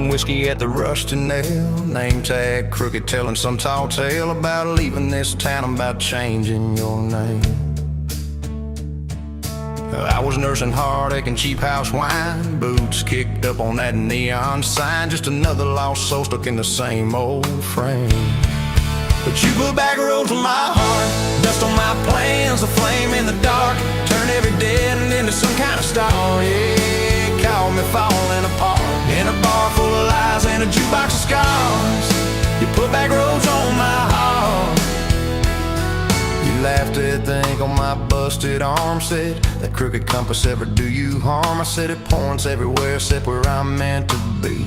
some whiskey at the Rusty Nail. Name tag crooked, telling some tall tale about leaving this town, about changing your name. I was nursing heartache and cheap house wine, boots kicked up on that neon sign, just another lost soul stuck in the same old frame. But you put back roads on my heart, dust on my plans, a flame in the dark, turn every dead end into some kind of star. Yeah, call me falling apart in a bar full of lies and a jukebox of scars. You put back roads on my heart. You laughed at the ink on my busted arm, said that crooked compass ever do you harm. I said it points everywhere except where I'm meant to be.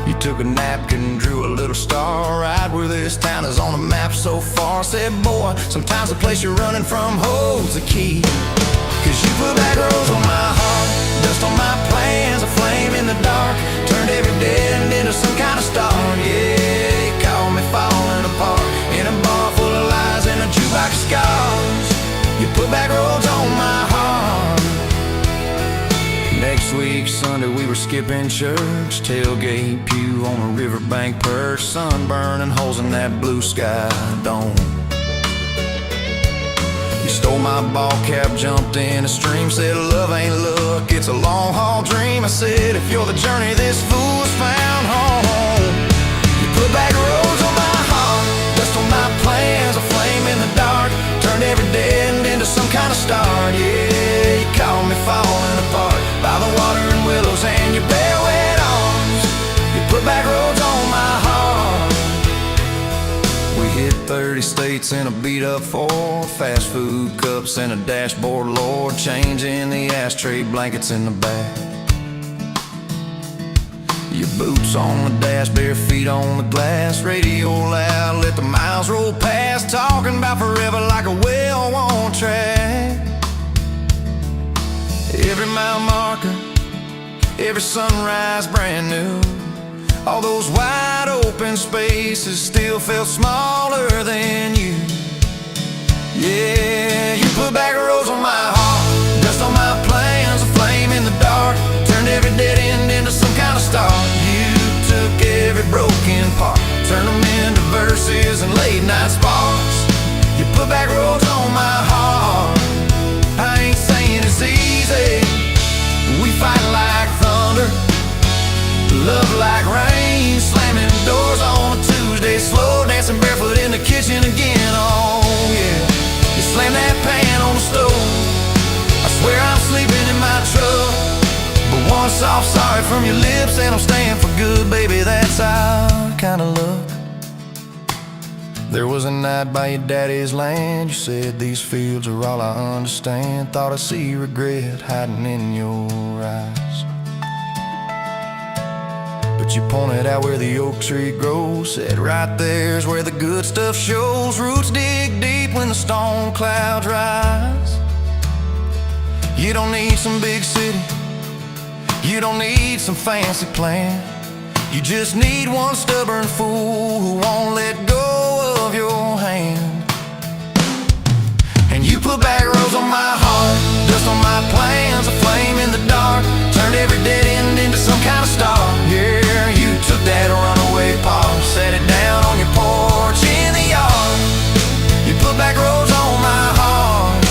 You took a napkin, drew a little star right where this town is on the map so far. Said, boy, sometimes the place you're running from holds the key. Cause you put back roads on my heart, dust on my plans, a flame in the dark, turned every dead end into some kind of star. Yeah, you called me falling apart in a bar full of lies and a jukebox of scars. You put back roads on my heart. Next week, Sunday, we were skipping church, tailgate pew on a riverbank perch, sun burning holes in that blue sky dome. You stole my ball cap, jumped in a stream, said love ain't luck, it's a long haul dream. I said if you're the journey, this fool's found home. You put back roads on my heart, dust on my plans, a flame in the dark, turned every dead end into some kind of star. Yeah, you called me falling apart by the water and willows and your bare wet arms. You put back roads on my heart. We hit 30 states in a beat-up Ford, fast food cups and a dashboard, Lord, changing the ashtray blankets in the back. Your boots on the dash, bare feet on the glass, radio loud, let the miles roll past, talking about forever like a well-worn track. Every mile marker, every sunrise brand new, all those wide open spaces still felt smaller than you. Yeah, you put back roads on my heart, dust on my plans, a flame in the dark, turned every dead end into some kind of star. You took every broken part, turned them into verses and late night sparks. You put back roads on my heart. I ain't saying it's easy, we fight like thunder, love like rain, slamming doors on a Tuesday, slow dancing barefoot in the kitchen again. Oh yeah, you slam that pan on the stove, I swear I'm sleeping in my truck, but one soft sorry from your lips and I'm staying for good, baby, that's our kind of luck. There was a night by your daddy's land, you said these fields are all I understand, thought I see regret hiding in your eyes. But you pointed out where the oak tree grows, said right there's where the good stuff shows, roots dig deep when the storm clouds rise. You don't need some big city, you don't need some fancy plan, you just need one stubborn fool who won't let go of your hand. And you put back roads on my heart, dust on my plans, a flame in the dark, turned every dead end into some kind of star. Yeah, you took that runaway paw, set it down on your porch in the yard. You put back roads on my heart.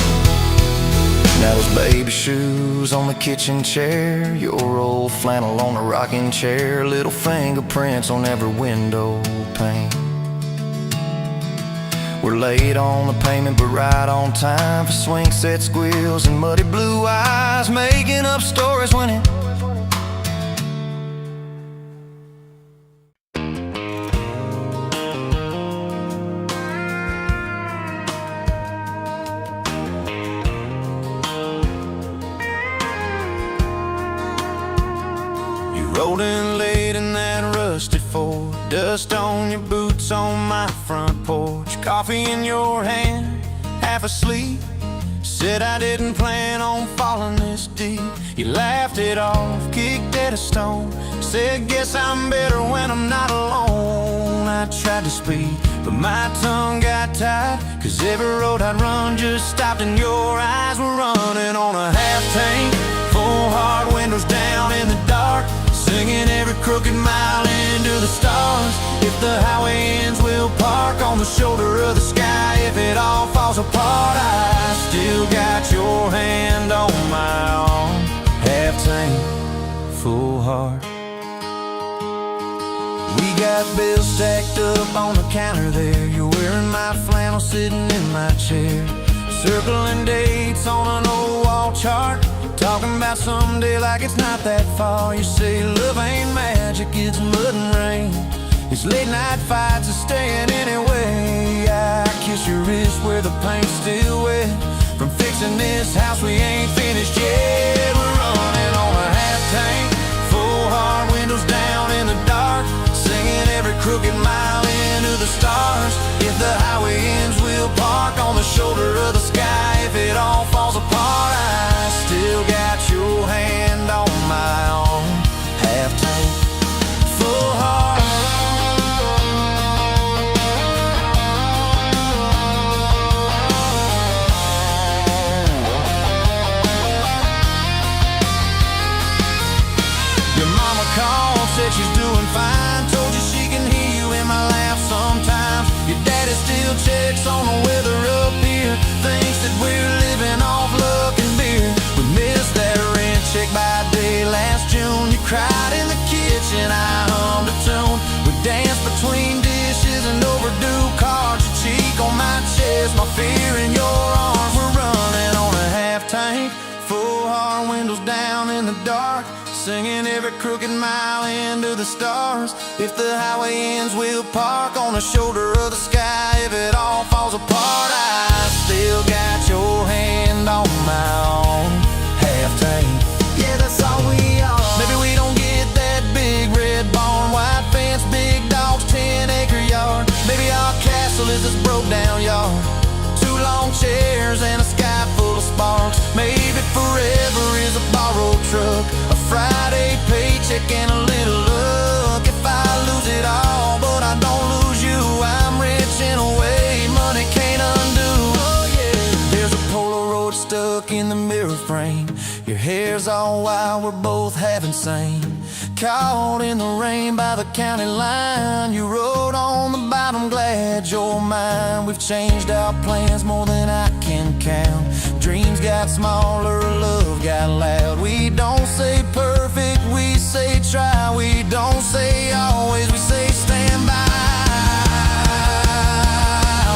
Now those baby shoes on the kitchen chair, your old flannel on the rocking chair, little fingerprints on every window pane. We're late on the payment but right on time for swing set squeals and muddy blue eyes, making up stories when it rolling late in that rusted Ford, dust on your boots on my front porch, coffee in your hand, half asleep, said I didn't plan on falling this deep. You laughed it off, kicked at a stone, said guess I'm better when I'm not alone. I tried to speak, but my tongue got tied, cause every road I'd run just stopped and your eyes were running on a half tank, full hard windows down in the dark. singing every crooked mile into the stars. If the highway ends, we'll park on the shoulder of the sky. If it all falls apart, I still got your hand on my arm. Half tank, full heart. We got bills stacked up on the counter there. You're wearing my flannel, sitting in my chair, circling dates on an old wall chart, talking about someday like it's not that far. You say love ain't magic, it's mud and rain. It's late night fights and staying anyway. I kiss your wrist where the paint's still wet from fixing this house we ain't finished yet. We're running on a half tank, full heart, windows down in the dark, singing every crooked mile into the stars. If the highway ends, we'll park on the shoulder of the sky. If it all falls apart, I still got your hand on my arm. Half tank, full heart. Your mama called, said she's doing fine, told you she can hear you in my laugh sometimes. Your daddy still checks on the weather up here, thinks that we're living off luck and beer. We missed that rent check by day last June. You cried in the kitchen, I hummed a tune. We danced between dishes and overdue cards. Your cheek on my chest, my fear in your arms. We're running on a half tank, full heart, windows down in the dark, singing every crooked mile into the stars. If the highway ends, we'll park on the shoulder of the sky. If it all falls apart, I still got your hand on my arm. Half tank, yeah, that's all we are. Maybe we don't get that big red barn, white fence, big dogs, 10-acre yard. Maybe our castle is this broke down yard, 2 long chairs and a sky full of sparks. Maybe forever is a borrowed truck, a Friday paycheck and a little luck. If I lose it all but I don't lose you, I'm rich in a way money can't undo. Oh yeah, there's a Polaroid stuck in the mirror frame. Your hair's all wild, we're both half insane, caught in the rain by the county line. You wrote on the bottom, glad you're mine. We've changed our plans more than I can count. Dreams got smaller, love got loud. We don't say perfect, we say try. We don't say always, we say stand by.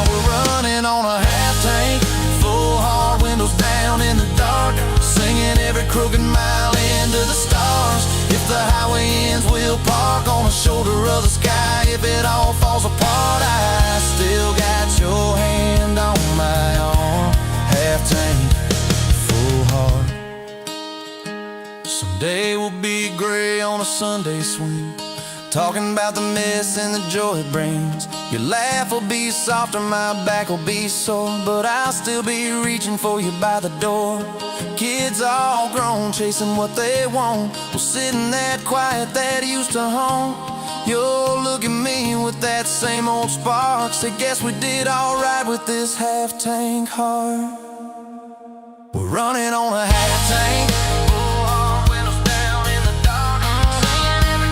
We're running on a half tank, full heart, windows down in the dark, singing every crooked mile into the stars. If the highway ends, we'll park on the shoulder of the sky. If it all falls apart, I still got your hand on my arm. Half tank, full heart. Someday we'll be gray on a Sunday swing, talking about the mess and the joy it brings. Your laugh will be softer, my back will be sore, but I'll still be reaching for you by the door. Kids all grown, chasing what they want, we'll sit in that quiet that used to haunt. You'll look at me with that same old spark, say guess we did alright with this half tank heart. We're running on a half tank, full heart, windows down in the dark, singing every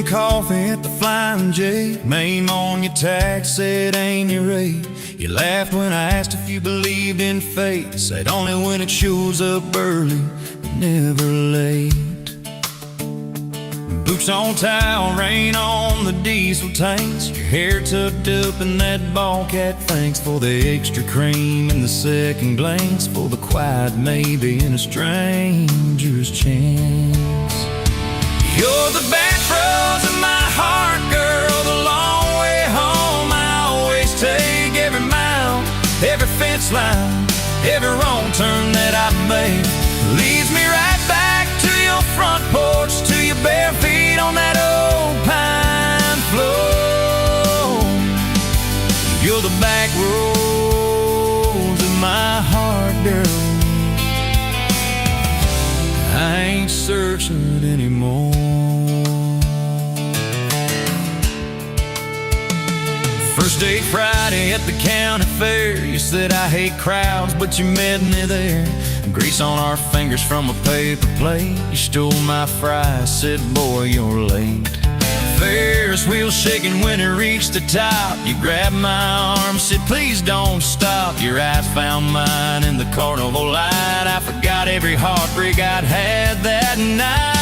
coffee at the Flying J, name on your tax said ain't your rate. You laughed when I asked if you believed in fate, said only when it shows up early, never late. Boots on towel, rain on the diesel tanks, your hair tucked up in that ball cap. Thanks for the extra cream and the second glance, for the quiet maybe in a stranger's chance. You're the back roads of my heart, girl, the long way home. I always take every mile, every fence line, every wrong turn that I make leads me right back to your front porch, to your bare feet on that old pine floor. You're the back roads of my heart, girl. I ain't searching anymore. First date Friday at the county fair. You said I hate crowds, but you met me there. Grease on our fingers from a paper plate. You stole my fries, said boy you're late. Ferris wheel shaking when it reached the top. You grabbed my arm, said please don't stop. Your eyes found mine in the carnival light. I forgot every heartbreak I'd had that night.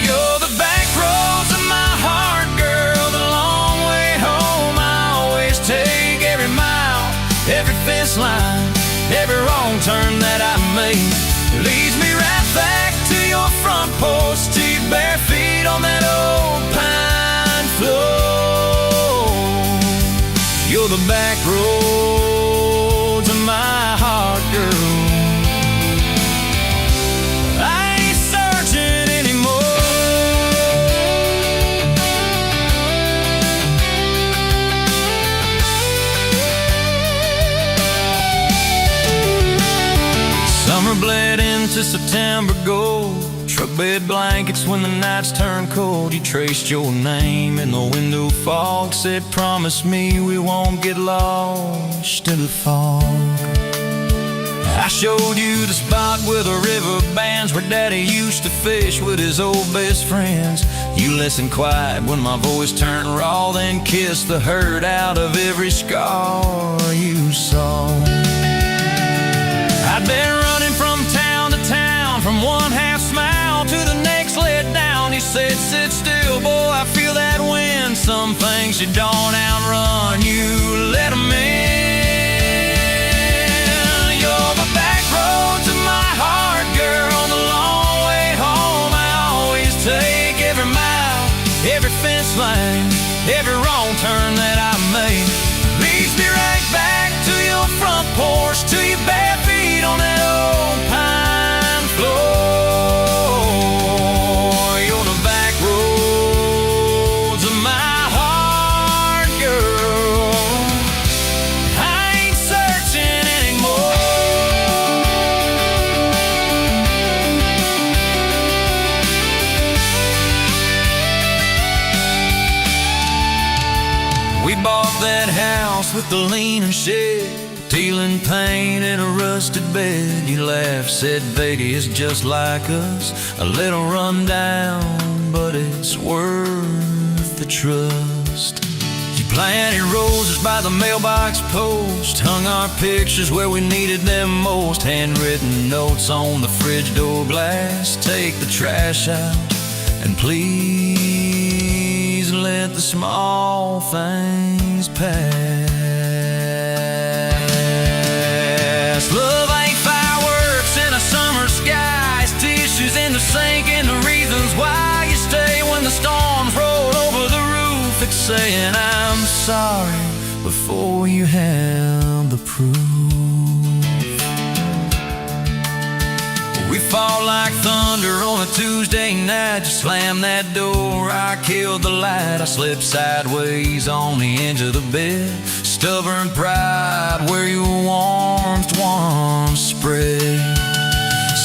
You're the back roads of my heart, girl, the long way home. I always take every mile, every fence line, every wrong turn that I make leads me right back to your front porch, to your bare feet on that old pine floor. You're the back roads of my heart, girl. I ain't searching anymore. Summer bled into September gold. Truck bed blankets when the nights turn cold. You traced your name in the window fog, said promise me we won't get lost in the fog. I showed you the spot where the river bands, where Daddy used to fish with his old best friends. You listened quiet when my voice turned raw, then kissed the hurt out of every scar you saw. I'd been running from town to town, from one half smile to the next let down. He said, sit still, boy, I feel that wind. Some things you don't outrun, you let them in. You're the back roads of my heart, girl, the long way home. I always take every mile, every fence line, every wrong turn that I make leads me right back to your front porch, to your bare feet on that old pine floor. You're the back roads of my heart, girl. I ain't searching anymore. We bought that house with the leaning shed, peeling paint in a rusted bed. You laughed, said baby, it's just like us, a little run down, but it's worth the trust. You planted roses by the mailbox post, hung our pictures where we needed them most. Handwritten notes on the fridge door glass, take the trash out and please let the small things pass. Love ain't fireworks in a summer sky, it's tissues in the sink and the reasons why you stay when the storms roll over the roof. It's saying I'm sorry before you have the proof. We fall like thunder on a Tuesday night. You slam that door, I killed the light. I slipped sideways on the edge of the bed. Stubborn pride where your warmth once spread.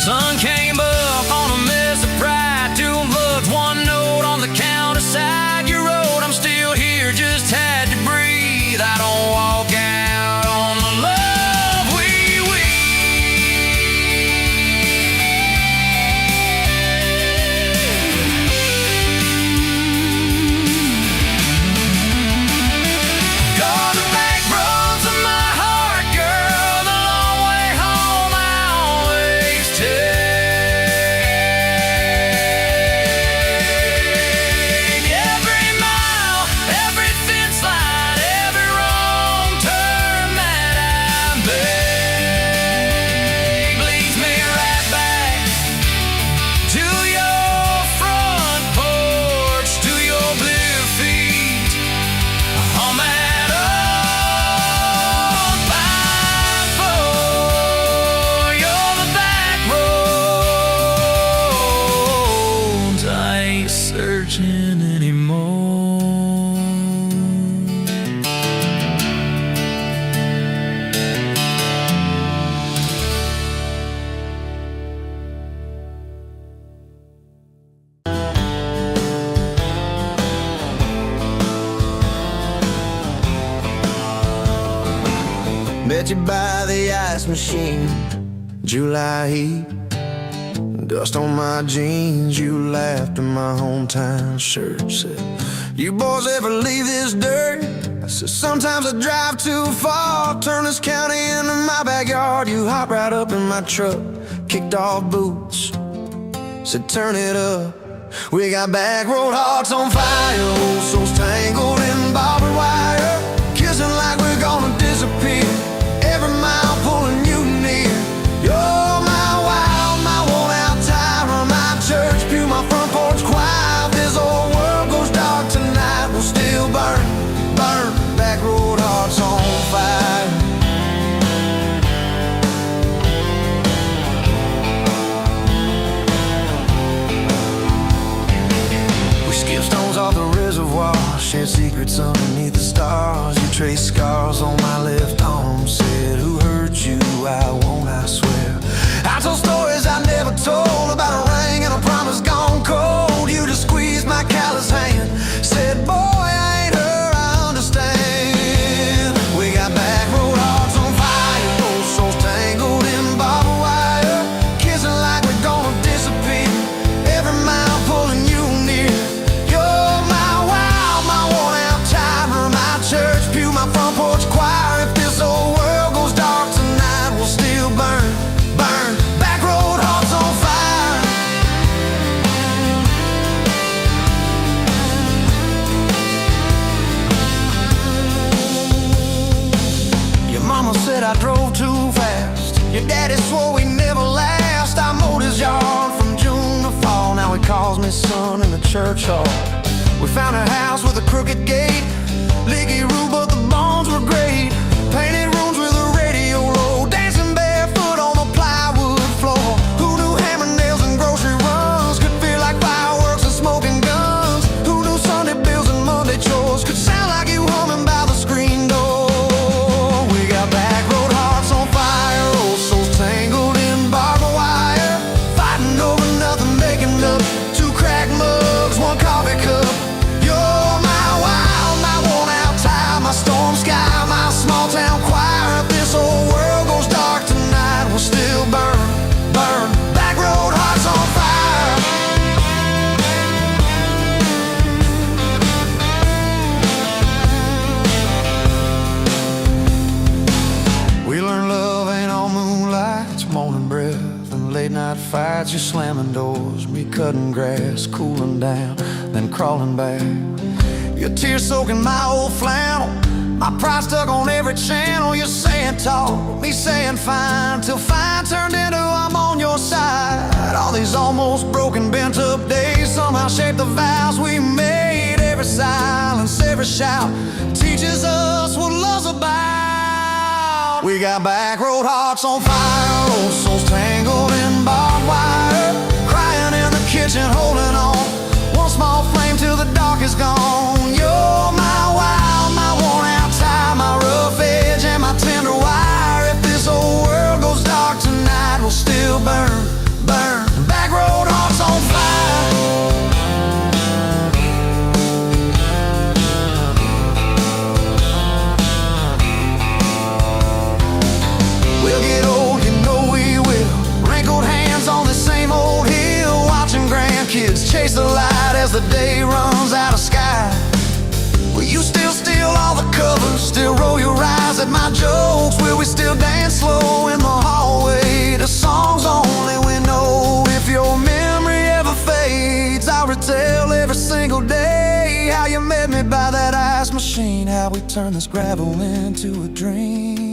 Sun came up on a mess of pride. Two bucks, one note on the counter-side. You wrote, I'm still here, just had to breathe. I don't walk out on the love we You're the back roads of my heart, girl, the long way home I always take. Met you by the ice machine, July heat, dust on my jeans. You laughed in my hometown shirt. Said, you boys ever leave this dirt? I said, sometimes I drive too far. Turn this county into my backyard. You hop right up in my truck, kicked off boots, said turn it up. We got back road hearts on fire, old souls tangled in barbed wire, kissing like we're gonna disappear, every mile pulling you near. You're my wild, my worn-out tyrant, my church pew, my front porch choir. If this old world goes dark tonight, we'll still burn, burn. Back road hearts on fire. Stones off the reservoir, share secrets underneath the stars. You trace scars on my left arm, said who hurt you? I won't, I swear. I told stories I never told, about a ring and a promise gone cold. You just squeezed my callous hand, said boy I ain't her, I understand. We got back road hearts on fire, old souls tangled in barbed wire, kissing like we're gonna disappear, every mile pulling you near. Church pew, my front porch choir. If this old world goes dark tonight, we'll still burn, burn. Back road hearts on fire. Your mama said I drove too fast. Your daddy swore we never last. I mowed his yard from June to fall. Now he calls me son in the church hall. We found a house with a crooked gate, leaky roof, but the bones were great. Painted rooms with a radio low, dancing barefoot on the plywood floor. Who knew hammer nails and grocery runs could feel like fireworks and smoking guns? Who knew Sunday bills and Monday chores could sound like you humming by the screen door? We got back road hearts on fire, old souls tangled in barbed wire, fighting over nothing, making up two cracked mugs, one coffee cup. My storm sky, my small town choir. If this old world goes dark tonight, we'll still burn, burn. Back road hearts on fire. We learned love ain't all moonlight, it's morning breath and late night fights. You slamming doors, me cutting grass, cooling down, then crawling back. Your tears soaking my old flannel, my pride stuck on every channel. You're saying talk, me saying fine, till fine turned into I'm on your side. All these almost broken, bent up days somehow shaped the vows we made. Every silence, every shout teaches us what love's about. We got back road hearts on fire, old souls tangled in barbed wire, crying in the kitchen, holding on. One small flame till the dark is gone. You're my wild, my worn-out tie, my rough edge and my tender wire. If this old world goes dark tonight, we'll still burn, burn. Back road hearts on fire. We'll get old, you know we will. Wrinkled hands on the same old hill, watching grandkids chase the light as the day runs out of sky. Will you still steal all the covers, still roll your eyes at my jokes? Will we still dance slow in the hallway to songs only we know? If your memory ever fades, I'll retell every single day how you met me by that ice machine, how we turned this gravel into a dream.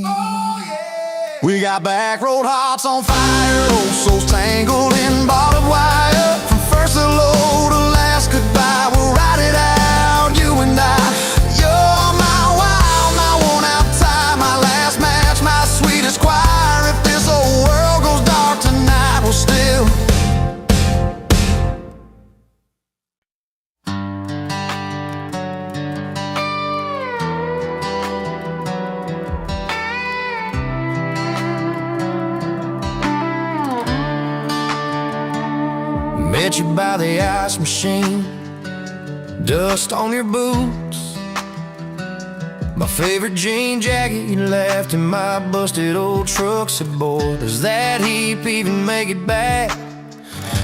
Oh, yeah. We got back road hearts on fire, old souls tangled in barbed wire. From first hello to last goodbye, we'll ride it out, you and I. You're my wild, my worn-out tie, my last match, my sweetest choir. If this old world goes dark tonight, we'll still. Met you by the ice machine, dust on your boots, My favorite jean jacket you left in my busted old truck. Said, boy, does that heap even make it back?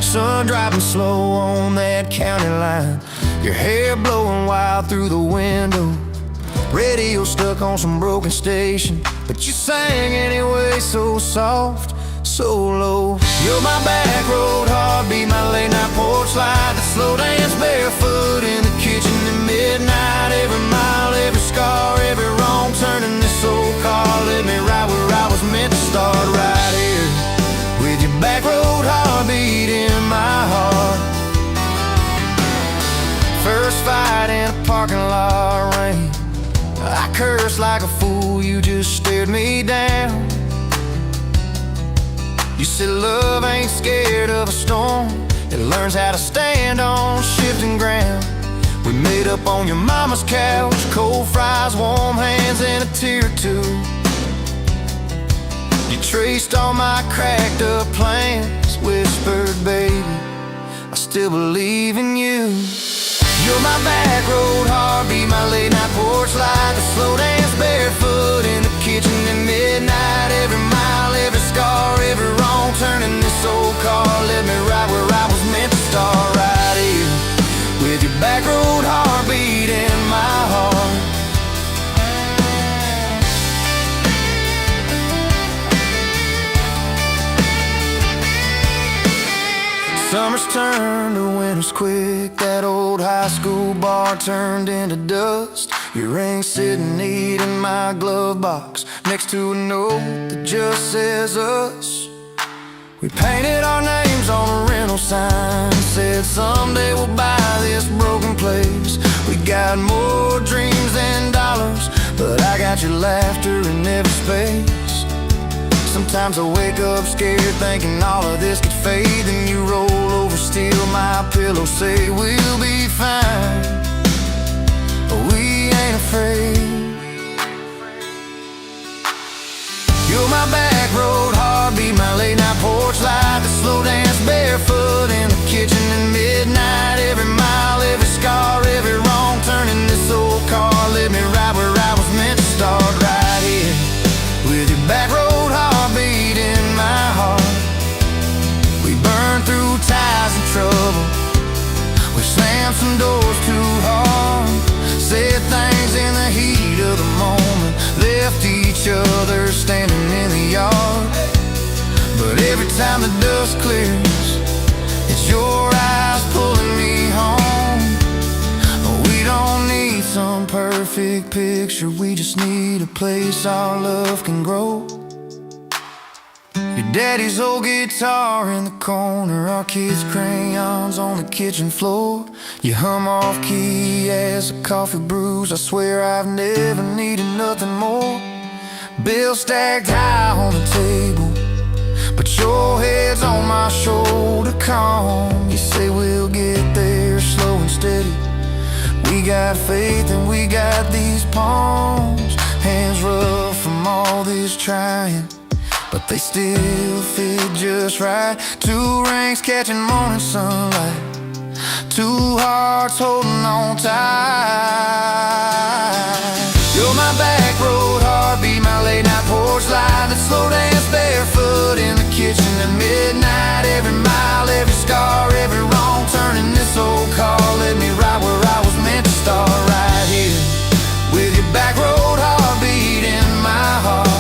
Sun driving slow on that county line, your hair blowing wild through the window. Radio stuck on some broken station, but you sang anyway, so soft, so low. You're my back road heartbeat, my late night porch light, that slow dance barefoot in the kitchen at midnight. Every mile, every scar, every wrong turn in this old car led me right where I was meant to start, right here with your back road heartbeat in my heart. First fight in a parking lot rain, I cursed like a fool, you just stared me down. You said love ain't scared of a storm, it learns how to stand on shifting ground. We made up on your mama's couch, cold fries, warm hands, and a tear or two. You traced all my cracked up plans, whispered, baby, I still believe in you. You're my back road heartbeat, my late night porch light, the slow dance barefoot in the kitchen at midnight. Every mile, every scar, every wrong turn in this old car led me right where I was meant to start, right here with your back road heartbeat in my heart. Summers turned to winters quick, that old high school bar turned into dust. Your ring sitting neat in my glove box, next to a note that just says us. We painted our names on a rental sign, said someday we'll buy this broken place. We got more dreams than dollars, but I got your laughter in every space. Sometimes I wake up scared thinking all of this could fade, then you roll over, steal my pillow, say we'll be fine, but we ain't afraid. You're my back road heartbeat, my late night porch light, the slow dance barefoot in the kitchen at midnight. Every mile, every scar, every wrong turn in this old car led me right where I was meant to start, right here with your back road heartbeat in my heart. We burned through ties and trouble, we slammed some doors too hard, said things in the heat of the moment, left each other standing in the yard. But every time the dust clears, it's your eyes pulling me home. We don't need some perfect picture, we just need a place our love can grow. Your daddy's old guitar in the corner, our kids' crayons on the kitchen floor. You hum off key as the coffee brews, I swear I've never needed nothing more. Bills stacked high on the table, but your head's on my shoulder, calm. You say we'll get there slow and steady. We got faith and we got these palms, hands rough from all this trying, but they still fit just right. Two rings catching morning sunlight, two hearts holding on tight. You're my back road heartbeat, my late night porch light, that slow dance barefoot in the kitchen at midnight. Every mile, every scar, every wrong turn in this old car led me right where I was meant to start, right here with your back road heartbeat in my heart.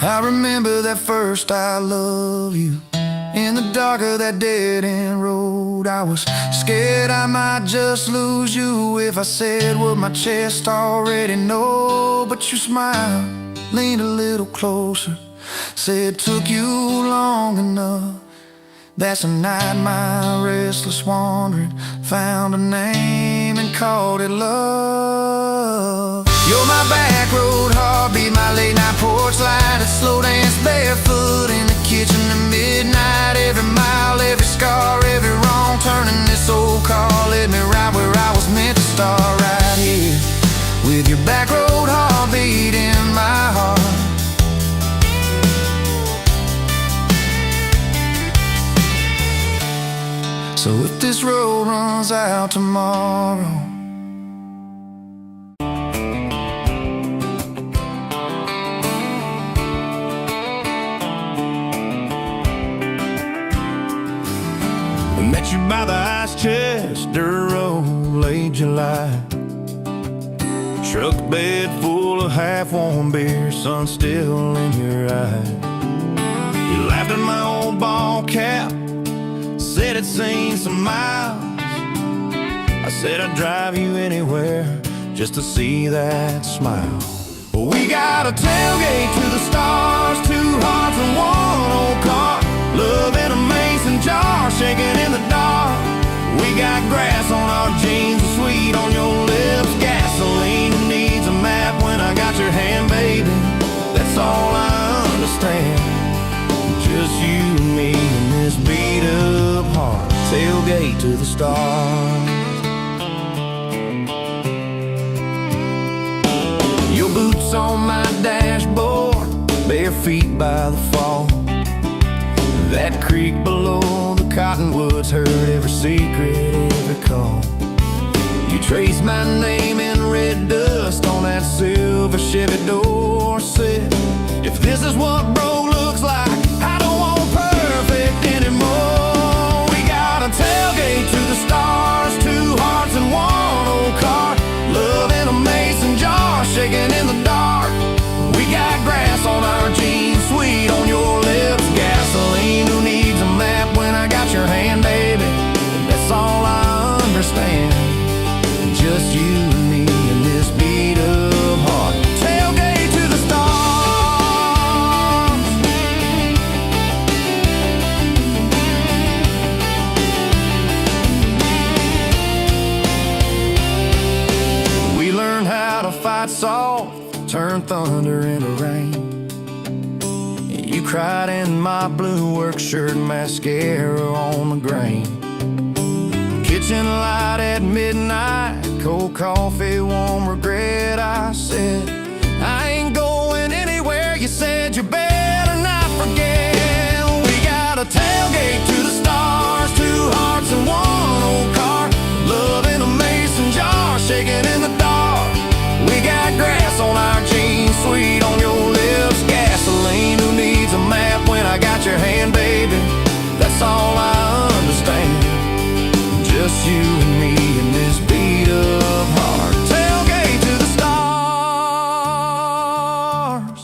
I remember that first I love you, in the dark of that dead-end road. I was scared I might just lose you if I said what my chest already know. But you smiled, leaned a little closer, said took you long enough. That's a night my restless wandering found a name and called it love. You're my back road heartbeat, my late night porch light, a slow dance barefoot in the kitchen at midnight. Every mile, every scar, every wrong turn in this old car led me right where I was meant to start, right here with your back road heartbeat in my heart. So if this road runs out tomorrow, met you by the ice chest, dirt road, late July. Truck bed full of half-warm beer, sun still in your eye. You laughed at my old ball cap, said it's seen some miles. I said I'd drive you anywhere just to see that smile. We got a tailgate to the stars, two hearts and one old car. Love in a mason jar, shaking in the dark. We got grass on our jeans, and sweet on your lips. Gasoline who needs a map when I got your hand, baby. That's all I understand. Just you and me and this beat up heart. Tailgate to the stars. Your boots on my dashboard, bare feet by the fall. That creek below the cottonwoods heard every secret, every call. You traced my name in red dust on that silver Chevy Dorset. If this is what broke looks like, I don't want perfect anymore. We got a tailgate to the stars, two hearts and one old car. Love in a mason jar, shaking in the dark. We got grass on our jeans, sweet on your lips. Gasoline who needs a map when I got your hand, baby. That's all I understand. Just you and me and this beat up heart. Tailgate to the stars. We learned how to fight soft, turn thunder into rain. You cried in my blue work shirt, mascara on the grain. Kitchen light at midnight, cold coffee, warm regret. I said, I ain't going anywhere. You said, you better not forget. We got a tailgate to the stars, two hearts and one old car. Love in a mason jar, shaking in the dark. We got grass on our jeans, sweet on your lips. Gasoline who needs a map when I got your hand, baby. That's all I understand. Just you and me and this beat up heart. Tailgate to the stars.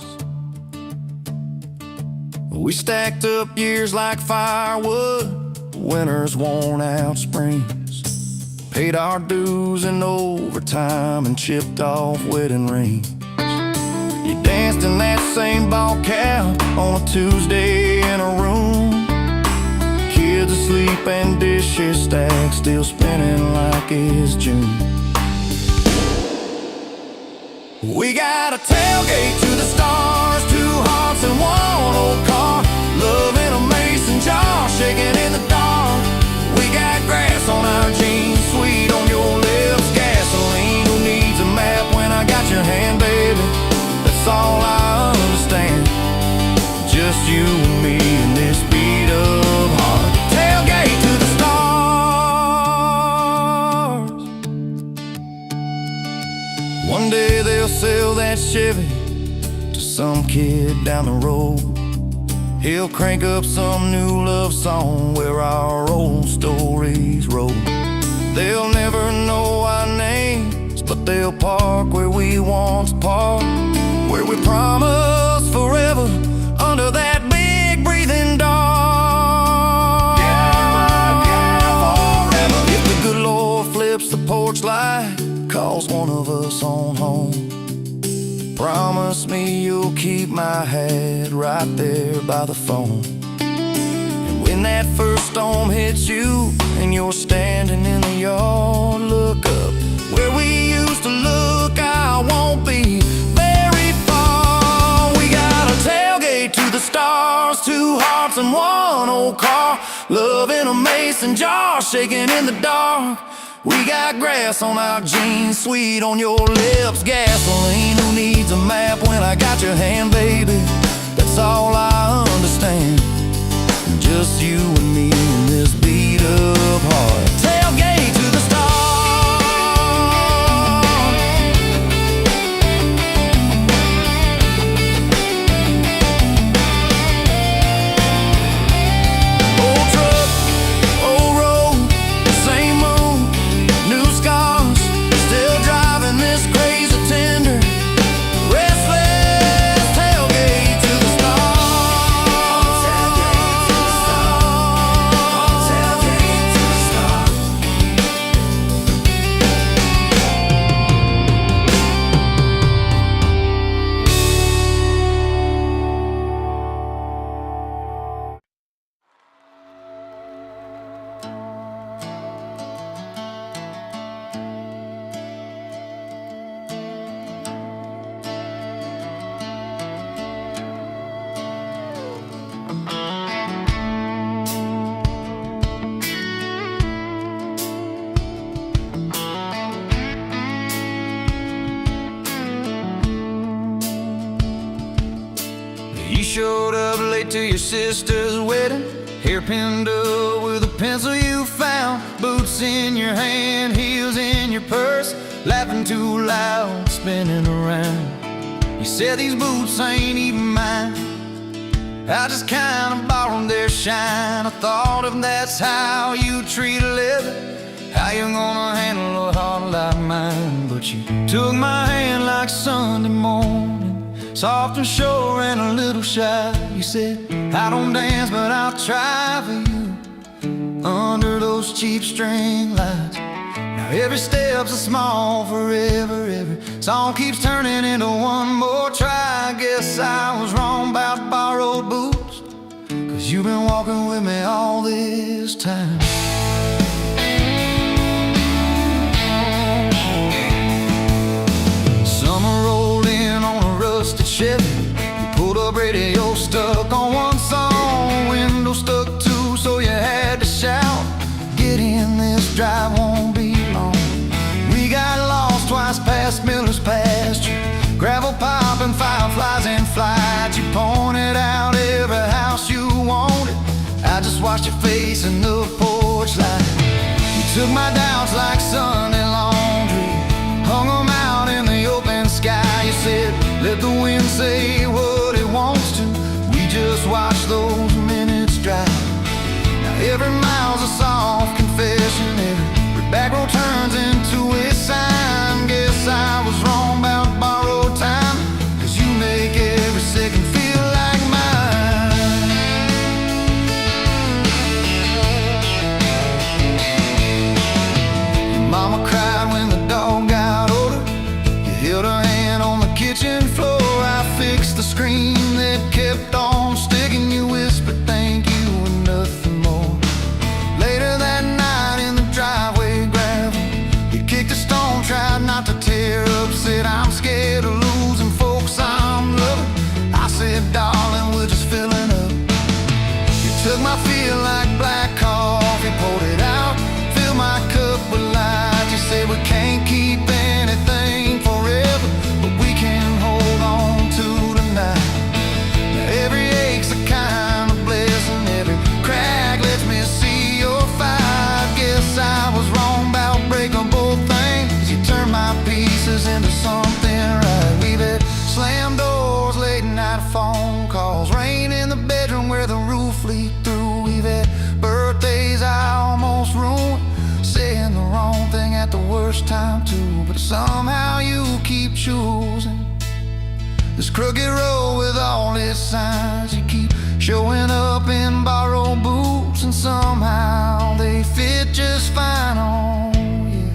We stacked up years like firewood, winters worn out springs. Paid our dues in overtime and chipped off wedding rings. You danced in that same ball cap on a Tuesday in a room. Kids asleep and dishes stacked, still spinning like it's June. We got a tailgate to the stars, two hearts and one old car. Love in a mason jar, shaking in the dark. We got grass on our jeans, sweet on your lips. Gasoline who needs a map when I got your hand, baby. That's all I understand. Just you and me and this beat up heart. Tailgate to the stars. One day they'll sell that Chevy to some kid down the road. He'll crank up some new love song where our old stories roll. They'll never know our names, but they'll park where we once parked, where we promised forever under that big breathing dog. Yeah, forever. If the good Lord flips the porch light, calls one of us on home, promise me you'll keep my hat right there by the phone. And when that first storm hits you and you're standing in the yard, look up where we used to look. I won't be very far. We got a tailgate to the stars, two hearts and one old car. Love in a mason jar, shaking in the dark. We got grass on our jeans, sweet on your lips. Gasoline who needs a map when I got your hand, baby. That's all I understand. Just you and me in this beat up heart. showed up late to your sister's wedding, hair pinned up with a pencil you found, boots in your hand, heels in your purse, laughing too loud, spinning around. You said these boots ain't even mine, I just kinda borrowed their shine. I thought if that's how you treat a living, how you gonna handle a heart like mine? But you took my hand like Sunday morning, soft and sure and a little shy. You said, I don't dance, but I'll try for you under those cheap string lights. Now every step's a small forever, every song keeps turning into one more try. I guess I was wrong about borrowed boots, 'cause you've been walking with me all this time. Chevy, you pulled up, radio stuck on one song, window stuck too, so you had to shout, get in, this drive won't be long. We got lost twice past Miller's pasture, gravel popping, fireflies in flight. You pointed out every house you wanted, I just watched your face in the porch light. You took my doubts like Sunday laundry, hung them out in the open sky. You said, let the wind say what it wants to, we just watch those minutes drive. Now every mile's a soft confession, every back road turns into a sign. Guess I was wrong about borrowed time, 'cause you make every second feel like mine. Your mama cried when the dog got older, you held her hand on the kitchen floor. I fixed the screen that kept on sticking. You whispered thank you and nothing more. Later that night in the driveway gravel, you kicked a stone, tried not to tear up, said I'm scared of losing folks I'm loving. I said darling, we're just filling up. You took my feel like black coffee, poured it out, filled my cup with light. You said we can't keep anything forever, but we can hold on to tonight. Now every ache's a kind of blessing, every crack lets me see your fight. Guess I was wrong about breaking both things, you turned my pieces into something right. We've had slam doors, late night phone calls, rain in the bedroom where the roof leaked through. We've had birthdays I almost ruined, saying the wrong thing at the worst time too. But somehow you keep choosing this crooked road with all its signs. You keep showing up in borrowed boots, and somehow they fit just fine on you.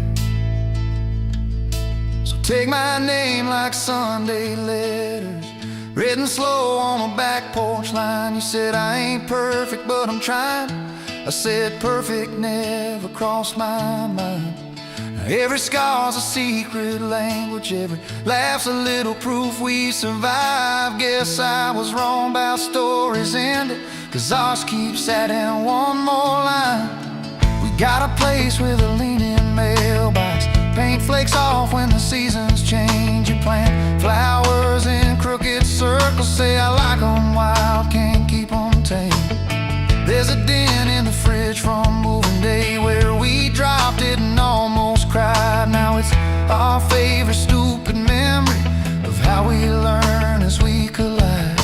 So take my name like Sunday letters, written slow on a back porch line. You said I ain't perfect, but I'm trying. I said perfect never crossed my mind. Now every scar's a secret language, every laugh's a little proof we survived. Guess I was wrong about stories ending, 'cause ours keeps adding one more line. We got a place with a leaning mailbox, paint flakes off when the seasons change. You plant flowers in crooked circles, say I like 'em wild, can't keep 'em tame. There's a dent in the fridge from moving day where we dropped it and almost cried. Now it's our favorite stupid memory of how we learn as we collide.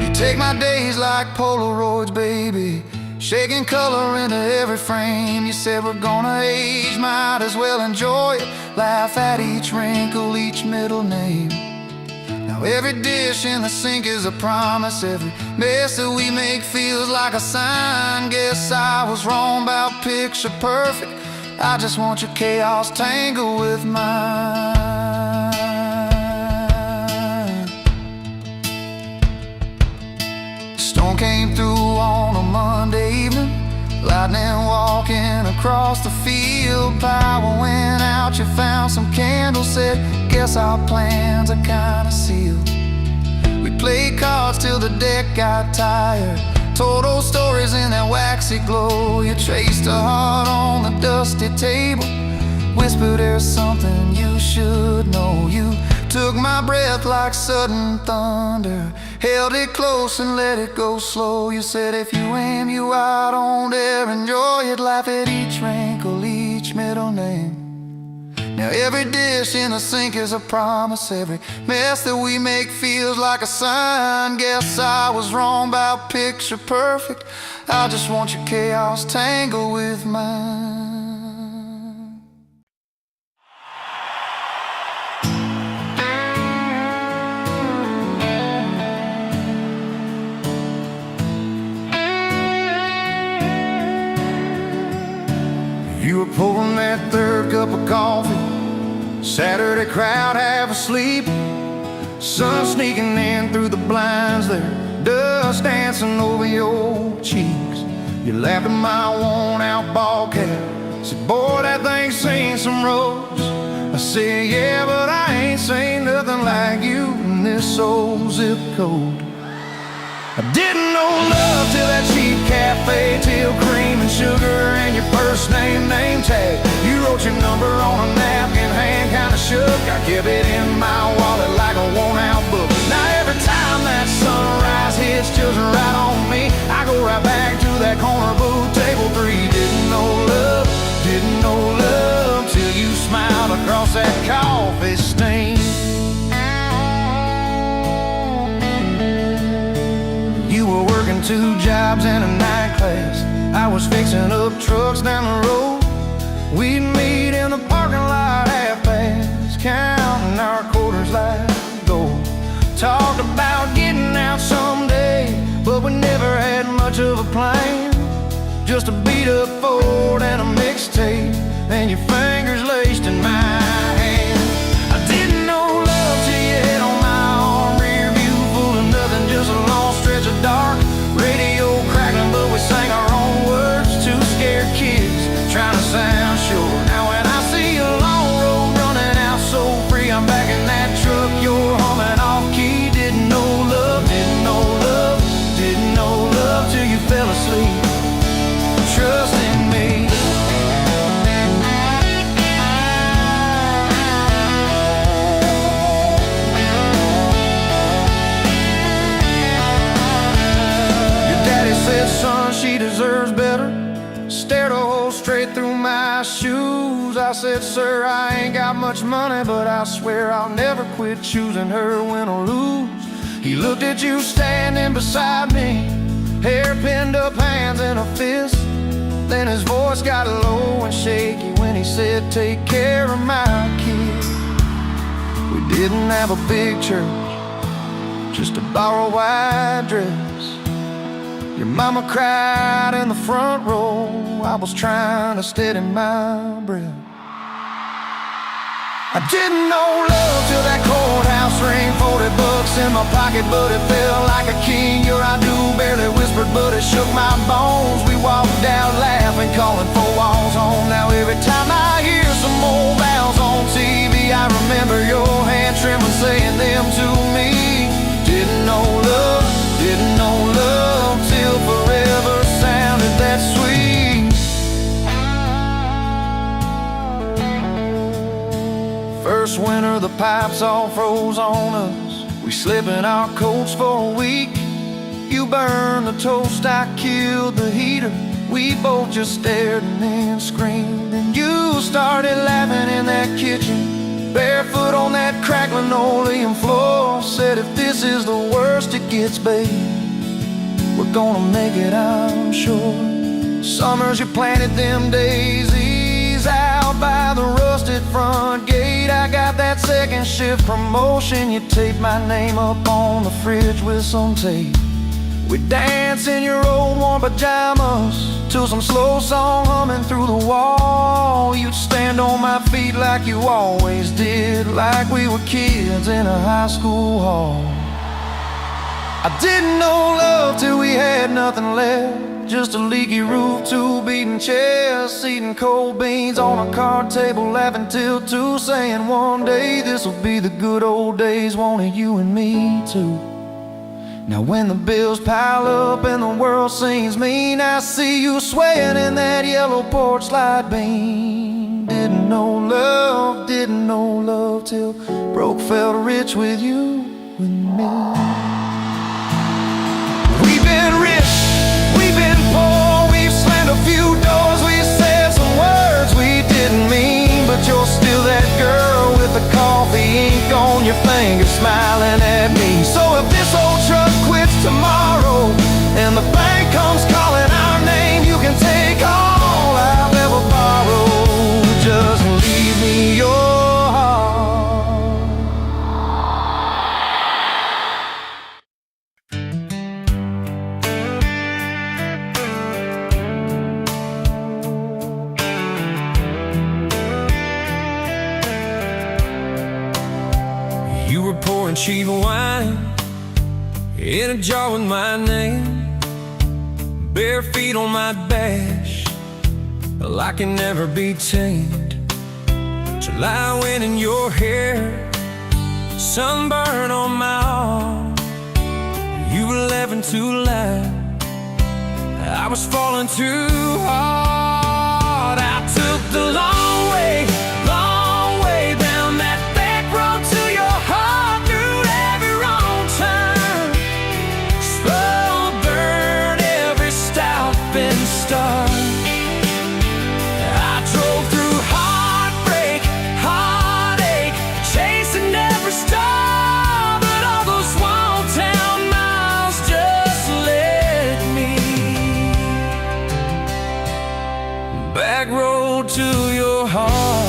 You take my days like Polaroids, baby, shaking color into every frame. You said we're gonna age, might as well enjoy it, laugh at each wrinkle, each middle name. Now every dish in the sink is a promise, every mess that we make feels like a sign. Guess I was wrong about picture perfect, I just want your chaos tangled with mine. Storm came through on a Monday evening, lightning walking across the field. Power went out, you found some candles, said guess our plans are kinda sealed. We played cards till the deck got tired, told old stories in that waxy glow. You traced a heart on the dusty table, whispered there's something you should know. You took my breath like sudden thunder, held it close and let it go slow. You said if you aim, you out on dare, enjoy it, laugh at each wrinkle, each middle name. Now every dish in the sink is a promise, every mess that we make feels like a sign. Guess I was wrong about picture perfect, I just want your chaos tangled with mine. You were pouring that third cup of coffee, Saturday crowd half asleep, sun sneaking in through the blinds there, dust dancing over your cheeks. You laughed at my worn out ball cap, said boy that thing's seen some roads. I said yeah, but I ain't seen nothing like you in this old zip code. I didn't know love till that cheap cafe, till cream and sugar and your first name tag. You wrote your number on a napkin, hand kinda shook. I kept it in my wallet like a worn-out book. Now every time that sunrise hits just right on me, I go right back to that corner booth, table 3. Didn't know love till you smiled across that coffee stain. You were working 2 jobs and a night class, I was fixing up trucks down the road. We'd meet in the parking lot half past, counting our quarters like gold. Talked about getting out someday, but we never had much of a plan. Just a beat up Ford and a mixtape, and your fingers laced in my hand. I didn't know love till you hit on my arm, rear view full of nothing, just a long stretch of dark. Radio crackling, but we sang our own words, 2 scared kids trying to sound sure. Now when I see a long road running out so free, I'm back in that truck, you're humming off key. Didn't know love till you fell asleep, trusting me. Said, son, she deserves better. Stared a hole straight through my shoes. I said, sir, I ain't got much money, but I swear I'll never quit choosing her, win or lose. He looked at you standing beside me, hair pinned up, hands in a fist. Then his voice got low and shaky when he said, take care of my kid. We didn't have a big church, just a borrowed white dress. Your mama cried in the front row, I was trying to steady my breath. I didn't know love till that courthouse ring, 40 bucks in my pocket, but it felt like a king. Your I do barely whispered, but it shook my bones. We walked out laughing, calling 4 walls home. Now every time I hear some old vows on TV, I remember your hand trembling, saying them to me. Didn't know love till forever sounded that sweet. First winter the pipes all froze on us, we slept in our coats for a week. You burned the toast, I killed the heater. We both just stared and then screamed. And you started laughing in that kitchen, barefoot on that cracked linoleum floor. Said if this is the worst it gets, babe, we're gonna make it, I'm sure. Summers you planted them daisies out by the rusted front gate. I got that second shift promotion, you taped my name up on the fridge with some tape. We'd dance in your old warm pajamas to some slow song humming through the wall. You'd stand on my feet like you always did, like we were kids in a high school hall. I didn't know love till we had nothing left, just a leaky roof, 2 beating chests, eating cold beans on a card table, laughing till 2, saying one day this'll be the good old days, wanted you and me too. Now when the bills pile up and the world seems mean, I see you swaying in that yellow porch light beam. didn't know love till broke felt rich with you and me. We've been rich, we've been poor, we've slammed a few doors, we've said some words we didn't mean, but you're still that girl with the coffee ink on your finger smiling at me. So if this old truck quits tomorrow and the bank comes calling our name, you can take all I've ever borrowed. Just leave me your heart. You were pouring cheap wine in a jar with my name, bare feet on my dash, I can never be tamed. July wind in your hair, sunburn on my arm. You were laughing too loud, I was falling too hard. I took the long way down that back road to your heart, through every wrong turn, slow burn every stop and start. I drove through heartbreak, heartache, chasing every star, but all those small town miles just led me back road to your heart.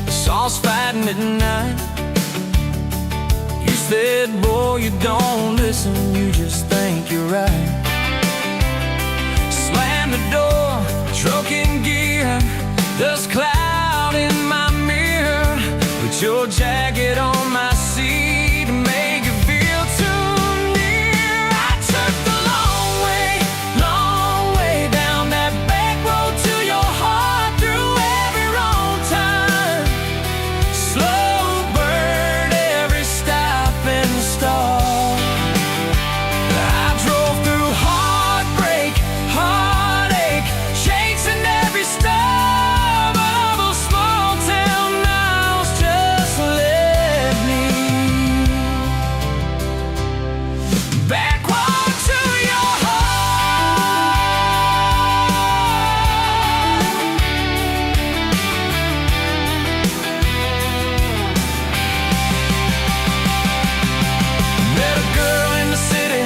Saws fighting at night. You said, boy, you don't listen, you just think you're right. Slam the door, truck in gear, dust cloud in my mirror. Put your jacket on my seat to make it feel too near. I took the long way down that back road to your heart, through every wrong turn, slow burn every stop and start. I drove through heartbreak, heartache, chasing every star, but all those small town miles just led me backward to your Met a girl in the city,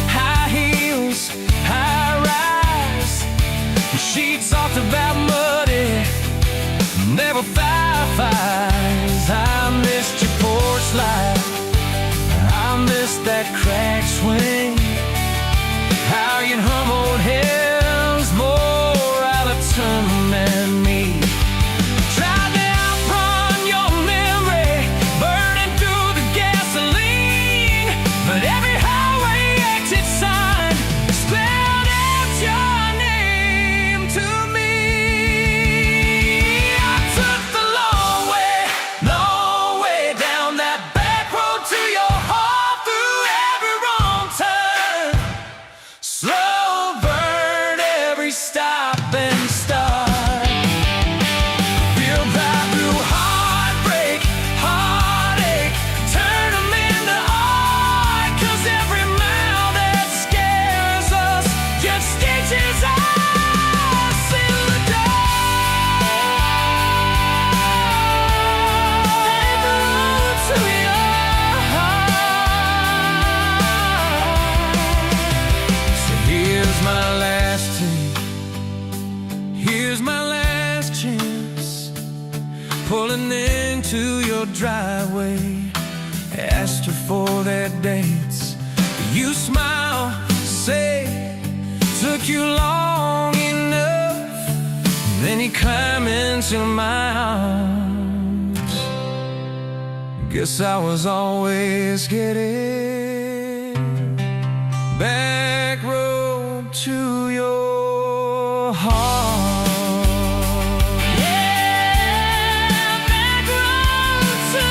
high heels, high rise. She talked about muddy, never fireflies. I missed your porch light, I missed that crack swing. How you hum old hymns more out of tune than me. Tried to outrun your memory, burning through the gasoline, but every highway exit sign spelled out your name to me. I took the long way down that back road to your heart, through every wrong turn, slow burn every stop and start. Feel right through heartbreak, heartache, turn them into art, 'cause every mile that scares us just stitches us in the dark. Back road to your heart. So here's my last take, here's my last chance, pulling into your driveway. Asked her for their dates, you smile, say, took you long enough. Then you climb into my arms. Guess I was always getting back road to your heart. Yeah, back road to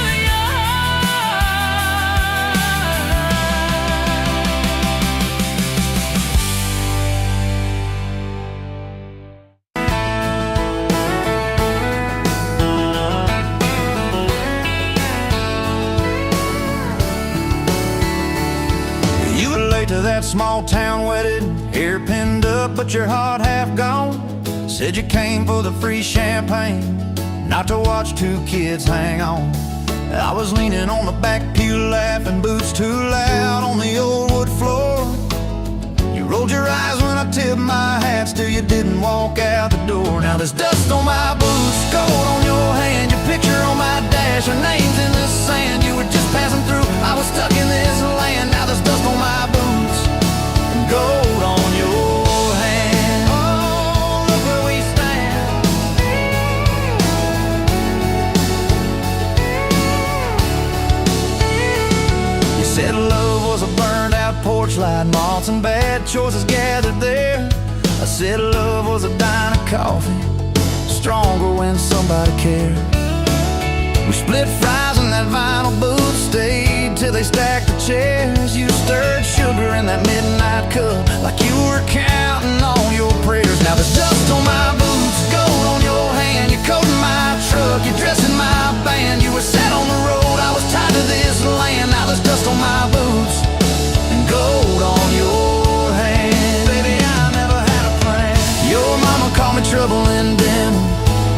that small town wedding, hair pinned up but your heart half gone. Said you came for the free champagne, not to watch two kids hang on. I was leaning on the back pew laughing, boots too loud on the old wood floor. You rolled your eyes when I tipped my hat, still you didn't walk out the door. Now there's dust on my boots, gold on your hand, your picture on my dash, our names in the sand. You were just passing through, I was stuck in this land. Now there's dust on my boots and gold on your hand. Oh, look where we stand. You said love was a burned out porch light, moths and bad choices gathered there. I said love was a dime of coffee, stronger when somebody cared. We split fries in that vinyl booth, stayed till they stacked the chairs. You stirred sugar in that midnight cup like you were counting on your prayers. Now there's dust on my boots, gold on your hand, your coat in my truck, your dress in my band. You were set on the road, I was tied to this land. Now there's dust on my boots and gold on your hand. Baby, I never had a plan. Your mama called me trouble in denim,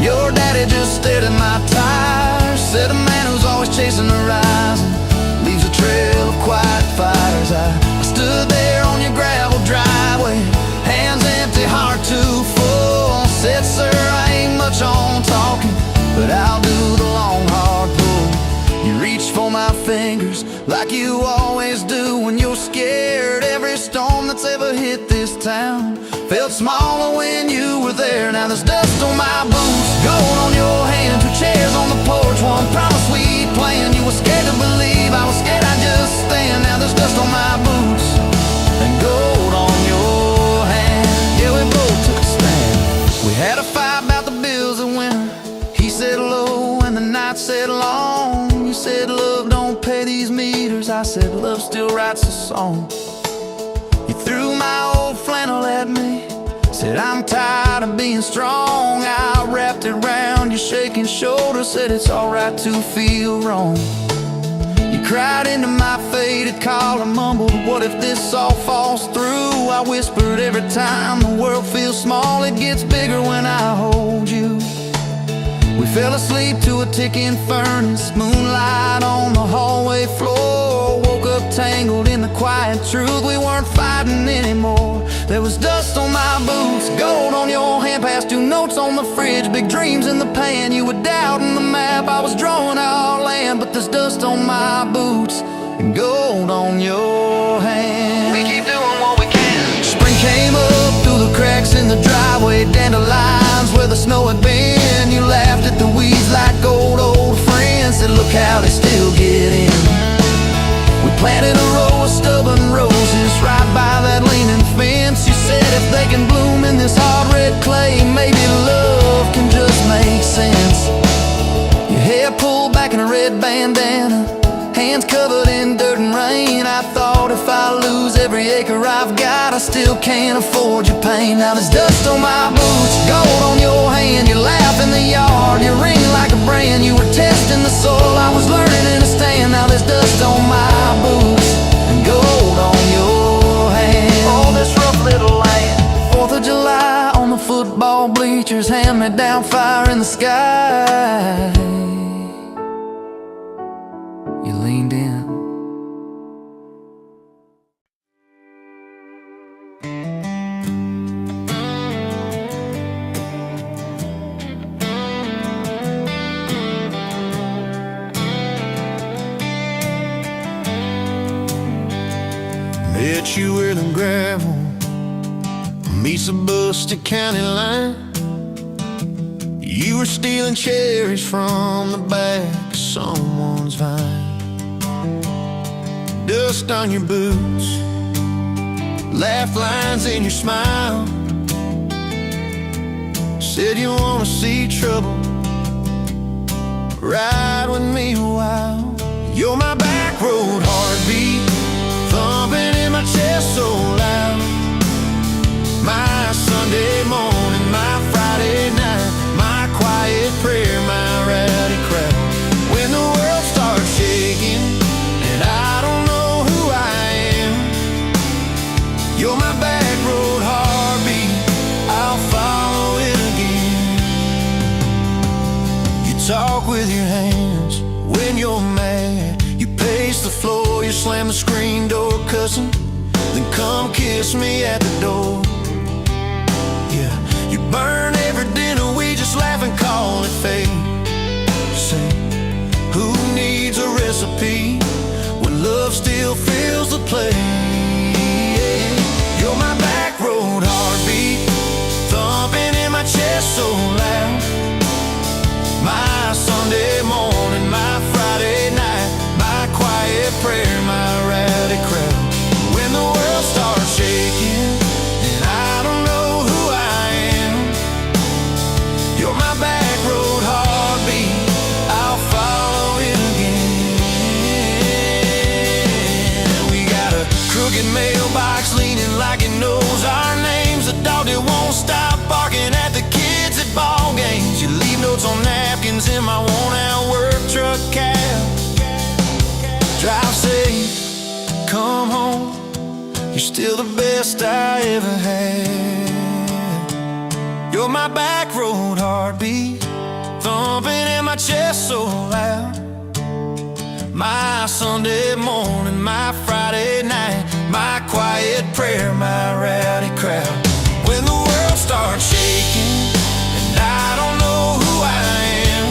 your daddy just stared at my tires. Said a man who's always chasing the horizon leaves a trail of quiet fires. I stood there on your gravel driveway, hands empty, heart too full. Said, sir, I ain't much on talking, but I'll do the long hard pull. You reached for my fingers like you always do when you're scared. Every storm that's ever hit this town felt smaller when you were there. Now there's dust on my boots, gold on your hand, two chairs on the porch, one promise we planned. You were scared to believe, I was scared I'd just stand. Now there's dust on my boots and gold on your hand. Yeah, we both took a stand. We had a fight about the bills of winter. He said low and the night said long. You said love don't pay these meters, I said love still writes a song. You threw my old flannel at me, said I'm tired of being strong. I wrapped it round your shaking shoulder, said it's alright to feel wrong. You cried into my faded collar, mumbled, what if this all falls through? I whispered, every time the world feels small, it gets bigger when I hold you. We fell asleep to a ticking furnace, moonlight on the hallway floor. Woke up tangled in the quiet truth, we weren't fighting anymore. There was dust on my boots, gold on your hand, past two notes on the fridge, big dreams in the pan. You were doubting the map, I was drawing our land, but there's dust on my boots and gold on your hand. We keep doing what we can. Spring came up through the cracks in the driveway, dandelions where the snow had been. You laughed at the weeds like old friends, said look how they still get in. We planted a row of stubborn roses right by that leaning fence. You said if they can bloom in this hard red clay, maybe love can just make sense. Your hair pulled back in a red bandana, hands covered in dirt and rain. I thought if I lose every acre I've got, I still can't afford your pain. Now there's dust on my boots, gold on your hand, you laugh in the yard, you ring like a brand. You were testing the soil, I was learning to stand. Now there's dust on my boots and gold on your hand. Oh, this rough little land. 4th of July on the football bleachers, hand-me-down fire in the sky. You leaned in. Met you where the gravel meets the Buster County line. You were stealing cherries from the back of someone's vine. Dust on your boots, laugh lines in your smile. Said you wanna see trouble, ride with me a while. You're my back road heartbeat, thumping in my chest so loud. My Sunday morning, my Friday night, my quiet prayer, my rowdy crowd. When the world starts shaking and I don't know who I am, slam the screen door cussing, then come kiss me at the door. Yeah, you burn every dinner, we just laugh and call it fate. Say, who needs a recipe when love still fills the plate? You're my back road heartbeat, thumping in my chest so loud. My Sunday morning, my Friday night, my quiet prayer, my rowdy crowd. When the world starts shaking and I don't know who I am, you're my back road heartbeat, I'll follow it again. We got a crooked mailbox leaning like it knows our names, a dog that won't stop barking at the kids at ball games. You leave notes on napkins in my worn-out work truck cab. Drive safe, come home, you're still the best I ever had. You're my back road heartbeat, thumping in my chest so loud. My Sunday morning, my Friday night, my quiet prayer, my rowdy crowd. When the world starts shaking and I don't know who I am,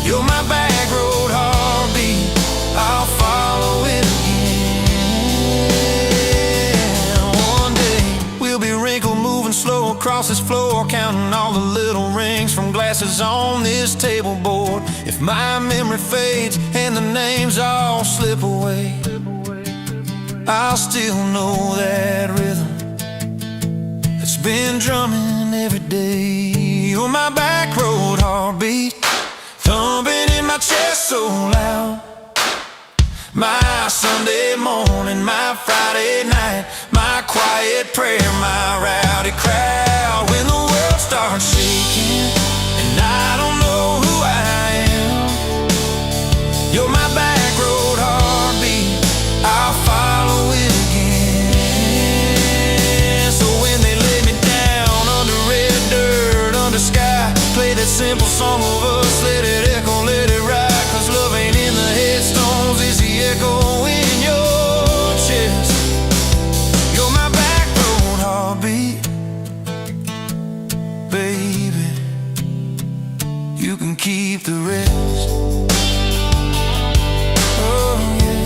you're my back road heartbeat, I'll follow it again. One day we'll be wrinkled, moving slow across this floor, counting all the little rings from glasses on this table board. If my memory fades and the names all slip away, I'll still know that rhythm that's been drumming every day. You're my back road heartbeat, thumping in my chest so loud. My Sunday morning, my Friday night, my quiet prayer, my rowdy crowd. When the world starts shaking and I don't know who I am, you're my back road heartbeat, I'll follow it again. So when they lay me down under red dirt, under sky, play that simple song of us, let it echo, let it ride. Cause love ain't in the headstones, it's the echo in your chest. You're my back road heartbeat, baby, you can keep the rest. Oh yeah.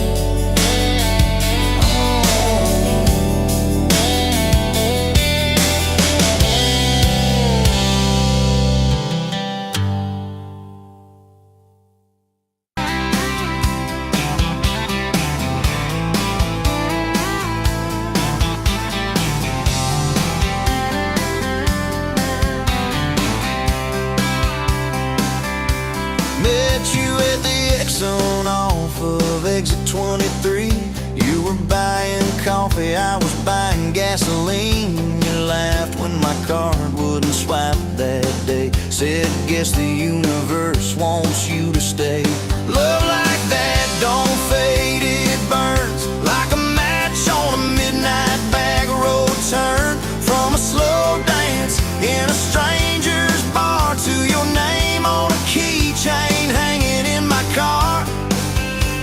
Met you at the Exxon off of exit 23. You were buying coffee, I was buying gasoline. You laughed when my card wouldn't swipe that day. Said, guess the universe wants you to stay. Love like that don't fade, it burns like a match on a midnight back road turn. From a slow dance in a stranger's bar to your name on a keychain hanging in my car.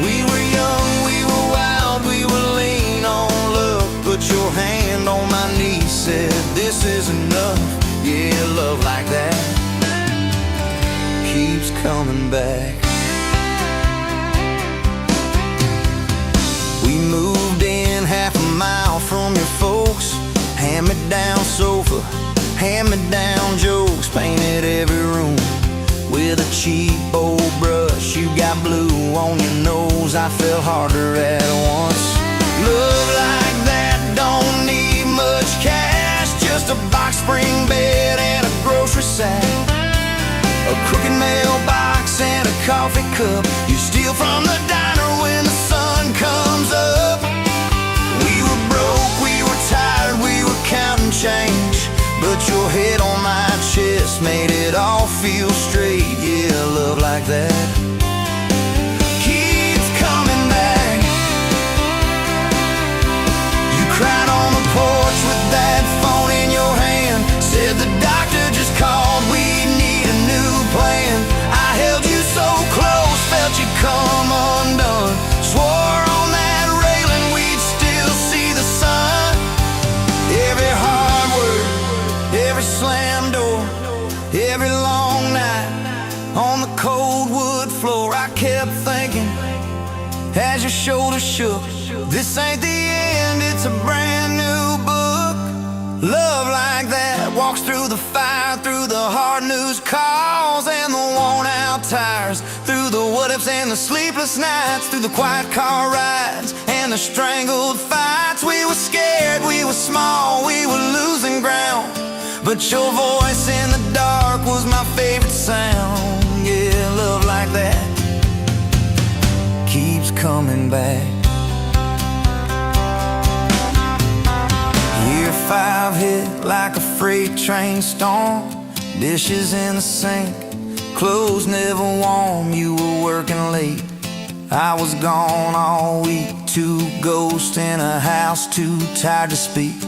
We were young, we were wild, we were lean on love. Put your hand on my knee, said this is enough. Yeah, love like that keeps coming back. We moved in half a mile from your folks. Hand-me-down sofa, hand-me-down jokes. Painted every room with a cheap old brush. You got blue on your nose, I fell harder at once. Love like that don't need much cash, just a box spring bed and a grocery sack, a crooked mailbox and a coffee cup you steal from the diner when the sun comes up. We were broke, we were tired, we were counting change, but your head on my chest made it all feel straight. Yeah, love like that keeps coming back. You cried on the porch with that phone in your hand, said the doctor just called, we need a new plan. I held you so close, felt you come undone, swore slam door. Every long night on the cold wood floor, I kept thinking as your shoulders shook, this ain't the end, it's a brand new book. Love like that walks through the fire, through the hard news calls and the worn out tires, through the what ifs and the sleepless nights, through the quiet car rides and the strangled fights. We were scared, we were small, we were losing ground, but your voice in the dark was my favorite sound. Yeah, love like that keeps coming back. Year 5 hit like a freight train storm. Dishes in the sink, clothes never warm. You were working late, I was gone all week. 2 ghosts in a house, too tired to speak.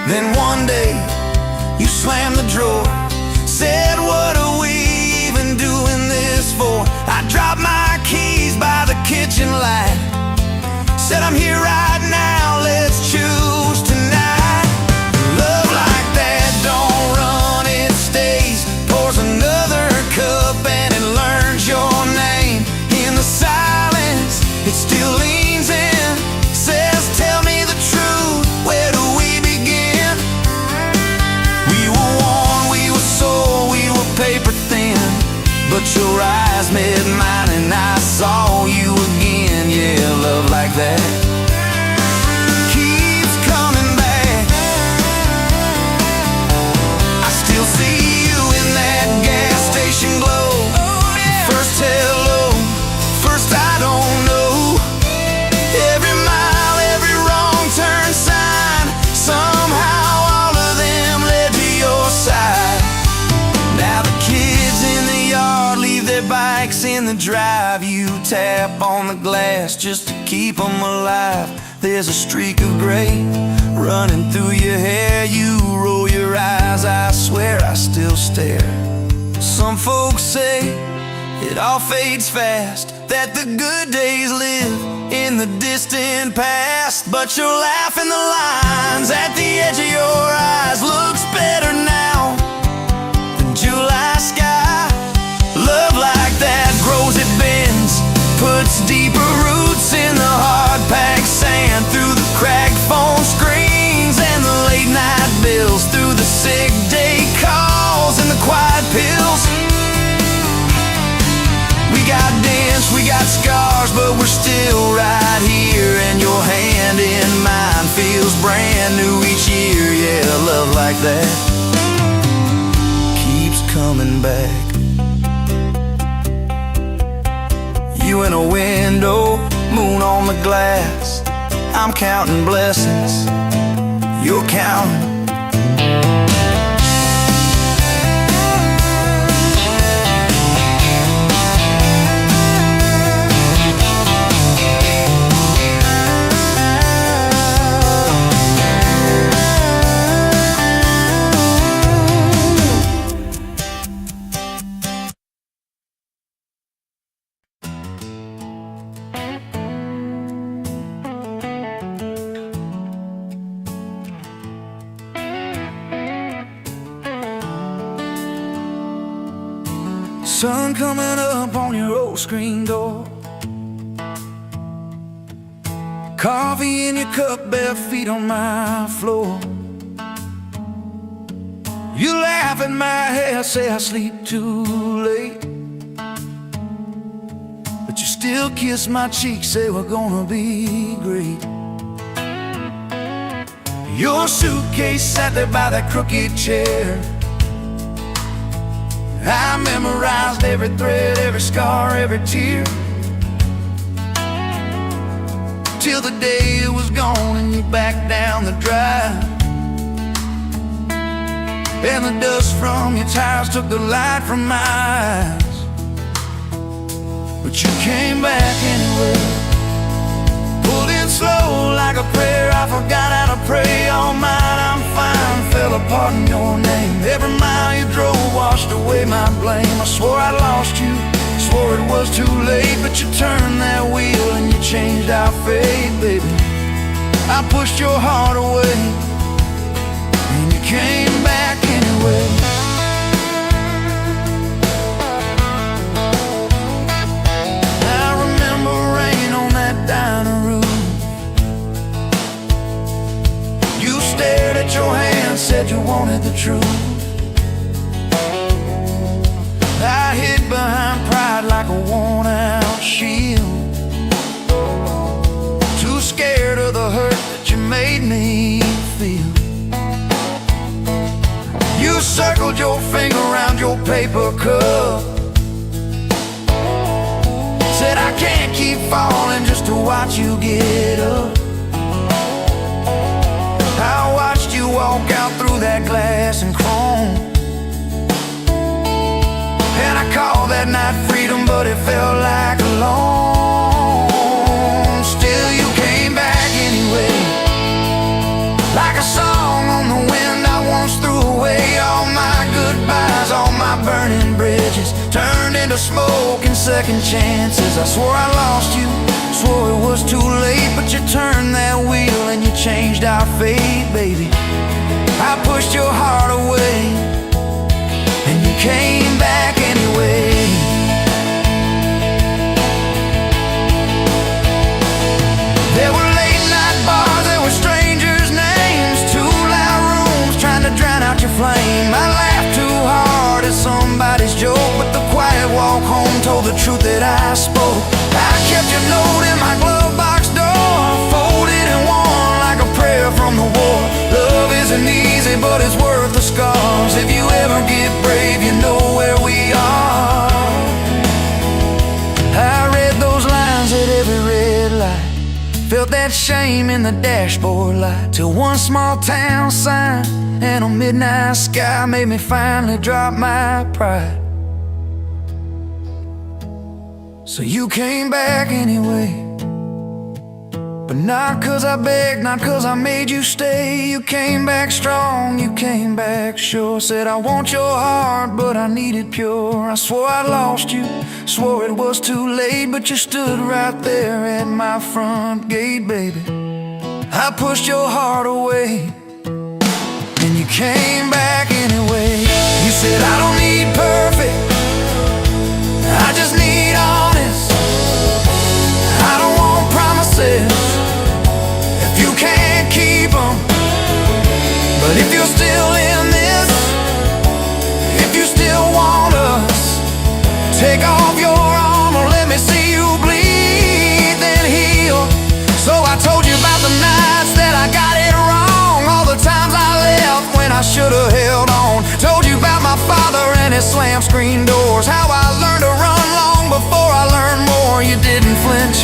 Then one day you slammed the drawer, said, what are we even doing this for? I dropped my keys by the kitchen light, said, I'm here right now, let's choose tonight. Love like that don't run, it stays. Pours another cup and it learns your name. In the silence, it still leans in, says, tell me the truth, where do we begin? We were worn, we were sore, we were paper thin, but your eyes met mine and I saw you again. Yeah, love like that keeps coming back. I still see you in that gas station glow. First hello, first I don't know. Every mile, every wrong turn sign, somehow all of them led to your side. Now the kids in the yard leave their bikes in the drive. You tap on the glass just to keep them alive. There's a streak of gray running through your hair. You roll your eyes, I swear I still stare. Some folks say it all fades fast, that the good days live in the distant past. But your laugh in the lines at the edge of your eyes looks better now than July sky. Love like that grows, it bends, puts deeper roots in the hard-packed sand, through the cracked phone screens and the late-night bills, through the sick day calls and the quiet pills. We got dents, we got scars, but we're still right here, and your hand in mine feels brand new each year. Yeah, love like that keeps coming back. You in a window, moon on the glass, I'm counting blessings, you're counting. Sun coming up on your old screen door, coffee in your cup, bare feet on my floor. You laugh at my hair, say I sleep too late, but you still kiss my cheek, say we're gonna be great. Your suitcase sat there by that crooked chair. I memorized every thread, every scar, every tear, till the day it was gone and you backed down the drive, and the dust from your tires took the light from my eyes. But you came back anyway, pulled in slow like a prayer. I forgot how to pray all night. I'm fine, fell apart in your name. Every mile you drove washed away my blame. I swore I'd lost you, swore it was too late, but you turned that wheel and you changed our fate, baby. I pushed your heart away and you came back in said you wanted the truth. I hid behind pride like a worn-out shield, too scared of the hurt that you made me feel. You circled your finger around your paper cup, said I can't keep falling just to watch you get up. I watched you walk out through that glass and chrome, and I called that night freedom, but it felt like alone. Still you came back anyway, like a song on the wind. I once threw away all my goodbyes, all my burning bridges turned into smoke and second chances. I swore I lost you, swore it was too late, but you turned that wheel and you changed our fate, baby. I pushed your heart away and you came back anyway. There were late night bars, there were strangers' names, too loud rooms trying to drown out your flame. I laughed too hard at somebody's joke, but the quiet walk home told the truth that I spoke. I kept your note in my glove box door, folded in one like a prayer from the war. Love isn't easy, but it's worth the scars. If you ever get brave, you know where we are. I read those lines at every red light, felt that shame in the dashboard light, till one small town sign and a midnight sky made me finally drop my pride. So you came back anyway, but not 'cause I begged, not 'cause I made you stay. You came back strong, you came back sure. Said I want your heart, but I need it pure. I swore I lost you, swore it was too late, but you stood right there at my front gate, baby. I pushed your heart away and you came back anyway. You said I don't need perfect, I just need honest. I don't want promises if you can't keep them. But if you're still in this, if you still want us, take off your armor, let me see you bleed, then heal. So I told you about the nights that I got it wrong, all the times I left when I should've held on. Told you about my father and his slammed screen doors, how I learned to run long before I learned more. You didn't flinch,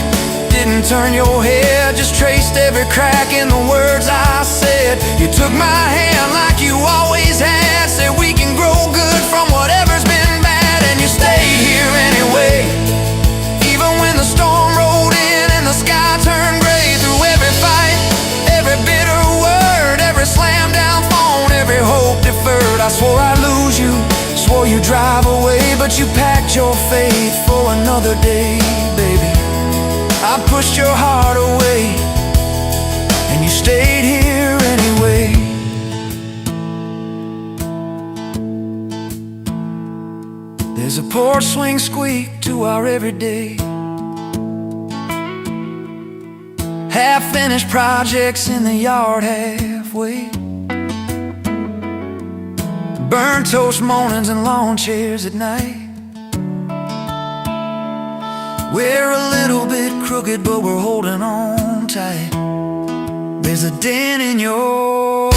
didn't turn your head, just traced every crack in the words I said. You took my hand like you always had, said we can grow good from whatever's been bad, and you stayed here anyway. Even when the storm rolled in and the sky turned gray, through every fight, every bitter word, every slam down phone, every hope deferred. I swore I'd lose you, swore you'd drive away, but you packed your faith for another day, baby. I pushed your heart away and you stayed here anyway. There's a porch swing squeak to our everyday, half-finished projects in the yard halfway, burnt toast mornings and lawn chairs at night. We're a little bit crooked, but we're holding on tight. There's a dent in your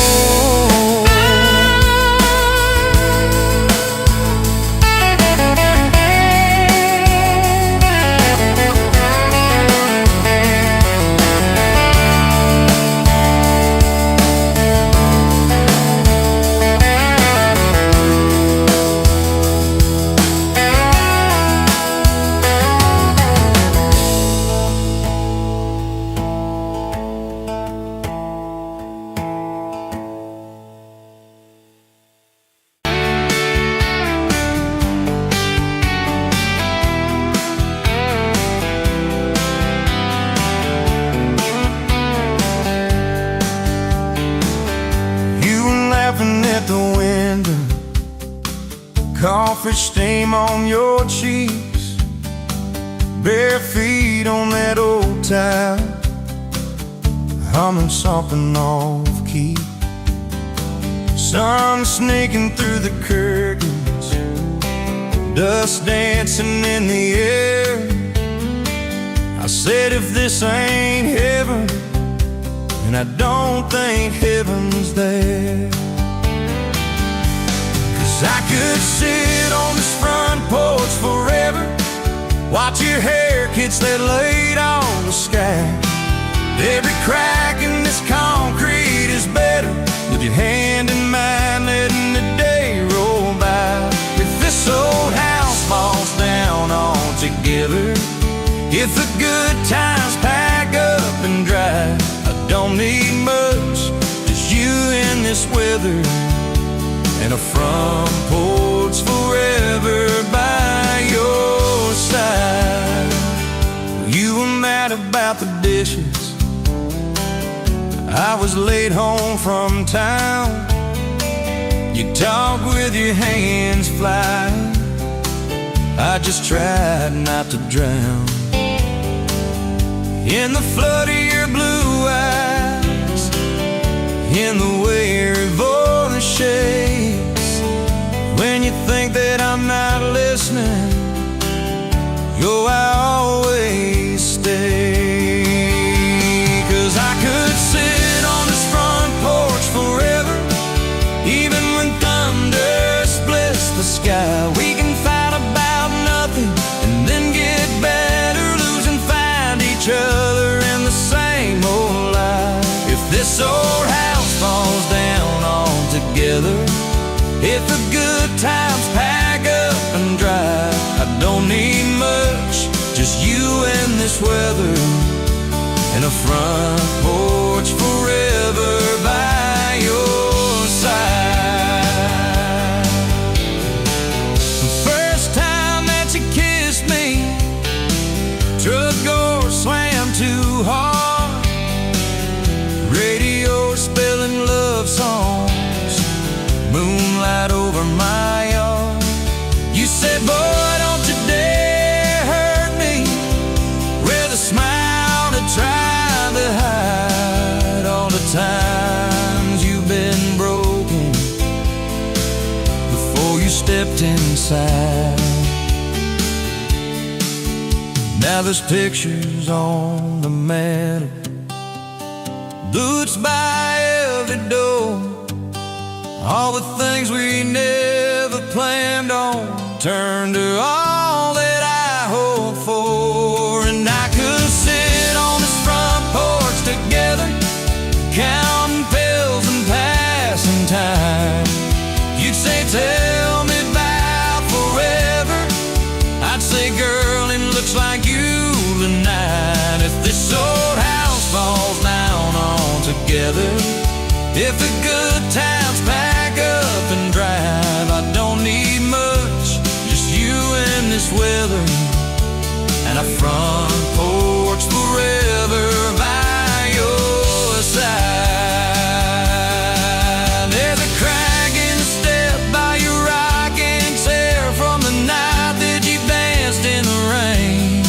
at the window, coffee stain on your cheeks, bare feet on that old tile, humming something off key. sun sneaking through the curtains, dust dancing in the air. I said, if this ain't heaven, and I don't think heaven's there. 'Cause I could sit on this front porch forever, watch your hair kids that laid on the sky. Every crack in this concrete is better with your hand in mine, letting the day roll by. If this old house falls down altogether, if the good times pack up and drive, I don't need much, just you in this weather, and a front porch forever by your side. You were mad about the dishes, I was late home from town. You talk with your hands flying, I just tried not to drown. In the flood of your blue eyes, in the way your voice shakes, when you think that I'm not listening, yo, I always stay. 'Cause I could sit on this front porch forever, even when thunder splits the sky. We can fight about nothing and then get better, lose and find each other in the same old life. If this old house falls down altogether, if the good times pack up and drive, I don't need much, just you and this weather, and a front porch forever by your side. The first time that you kissed me, truck door slammed too hard, radio spelling love songs, moonlight over my yard. You said, boy, don't you dare hurt me, with a smile to try to hide all the times you've been broken before you stepped inside. Now there's pictures on the mantle, boots by every door, all the things we never planned on turned to all that I hope for. And I could sit on this front porch together, counting pills and passing time. You'd say, tell me about forever, I'd say, girl, it looks like you tonight. If this old house falls down altogether, if the good times pack up and drive, I don't need much, just you and this weather, and a front porch forever by your side. There's a crack in the step by your rocking chair from the night that you danced in the rain.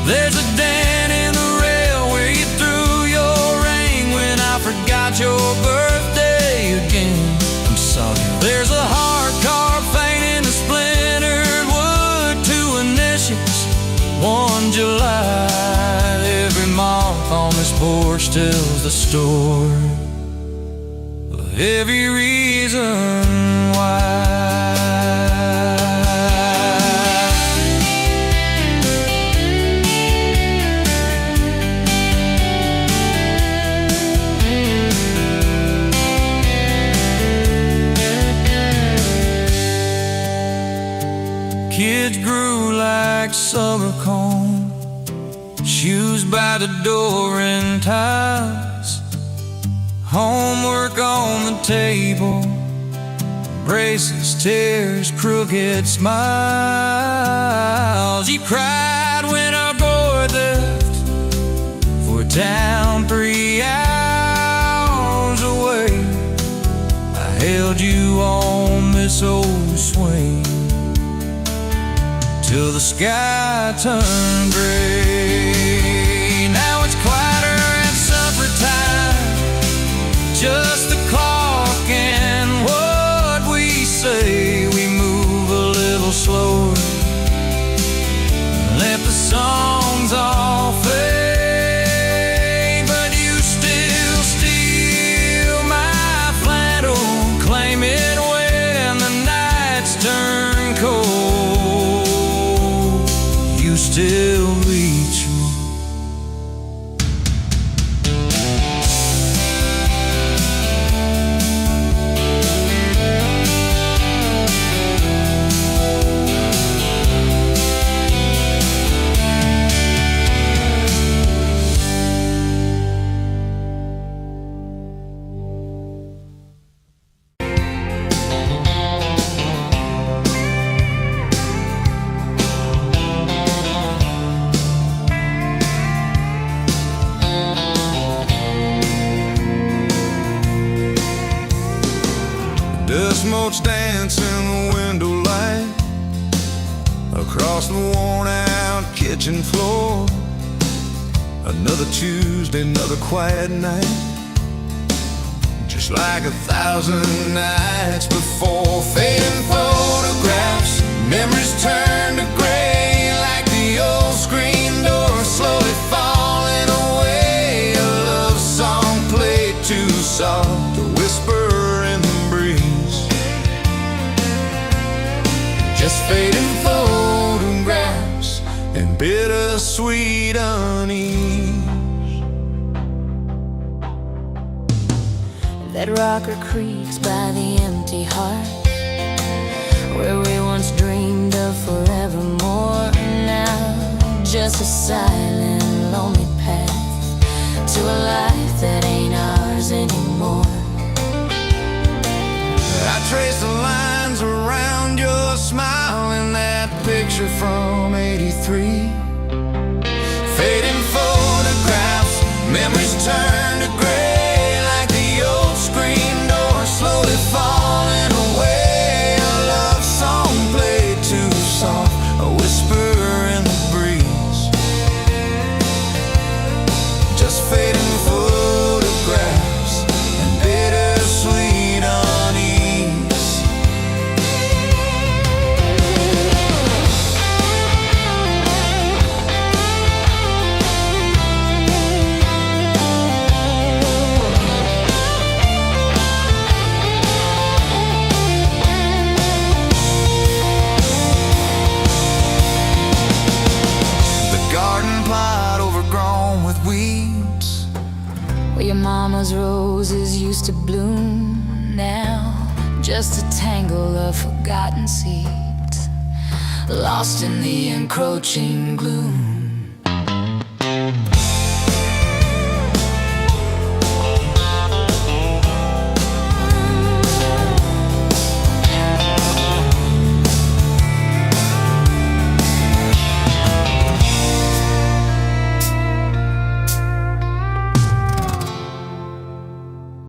There's a dent in the rail where you threw your ring when I forgot your birthday again. I'm sorry. There's a hard carved fate in the splintered wood, two initials, 1 July. Every month on this porch tells the story of every reason why. Kids grew like summer corn, shoes by the door and ties, homework on the table, braces, tears, crooked smiles. You cried when our boy left for a town 3 hours away. I held you on this old swing till the sky turned gray. Now it's quieter at supper time, just the clock and Dust motes dance in the window light across the worn-out kitchen floor. Another Tuesday, another quiet night, just like 1,000 nights before. Fading photographs, memories turn to gray, like the old screen door slowly falling away. A love song played too soft, a whisper in the breeze. Just fading photographs and bittersweet unease. That rocker creaks by the empty heart, where we once dreamed of forevermore. Now just a silent, lonely path to a life that ain't ours anymore. I trace the lines around your smile in that picture from '83. Fading photographs, memories turn to gray, like the old screen door slowly falling away. A love song played too soft, a whisper in the breeze. Just fading photographs and bittersweet unease. Plot overgrown with weeds, Where your mama's roses used to bloom, now just a tangle of forgotten seeds, lost in the encroaching gloom.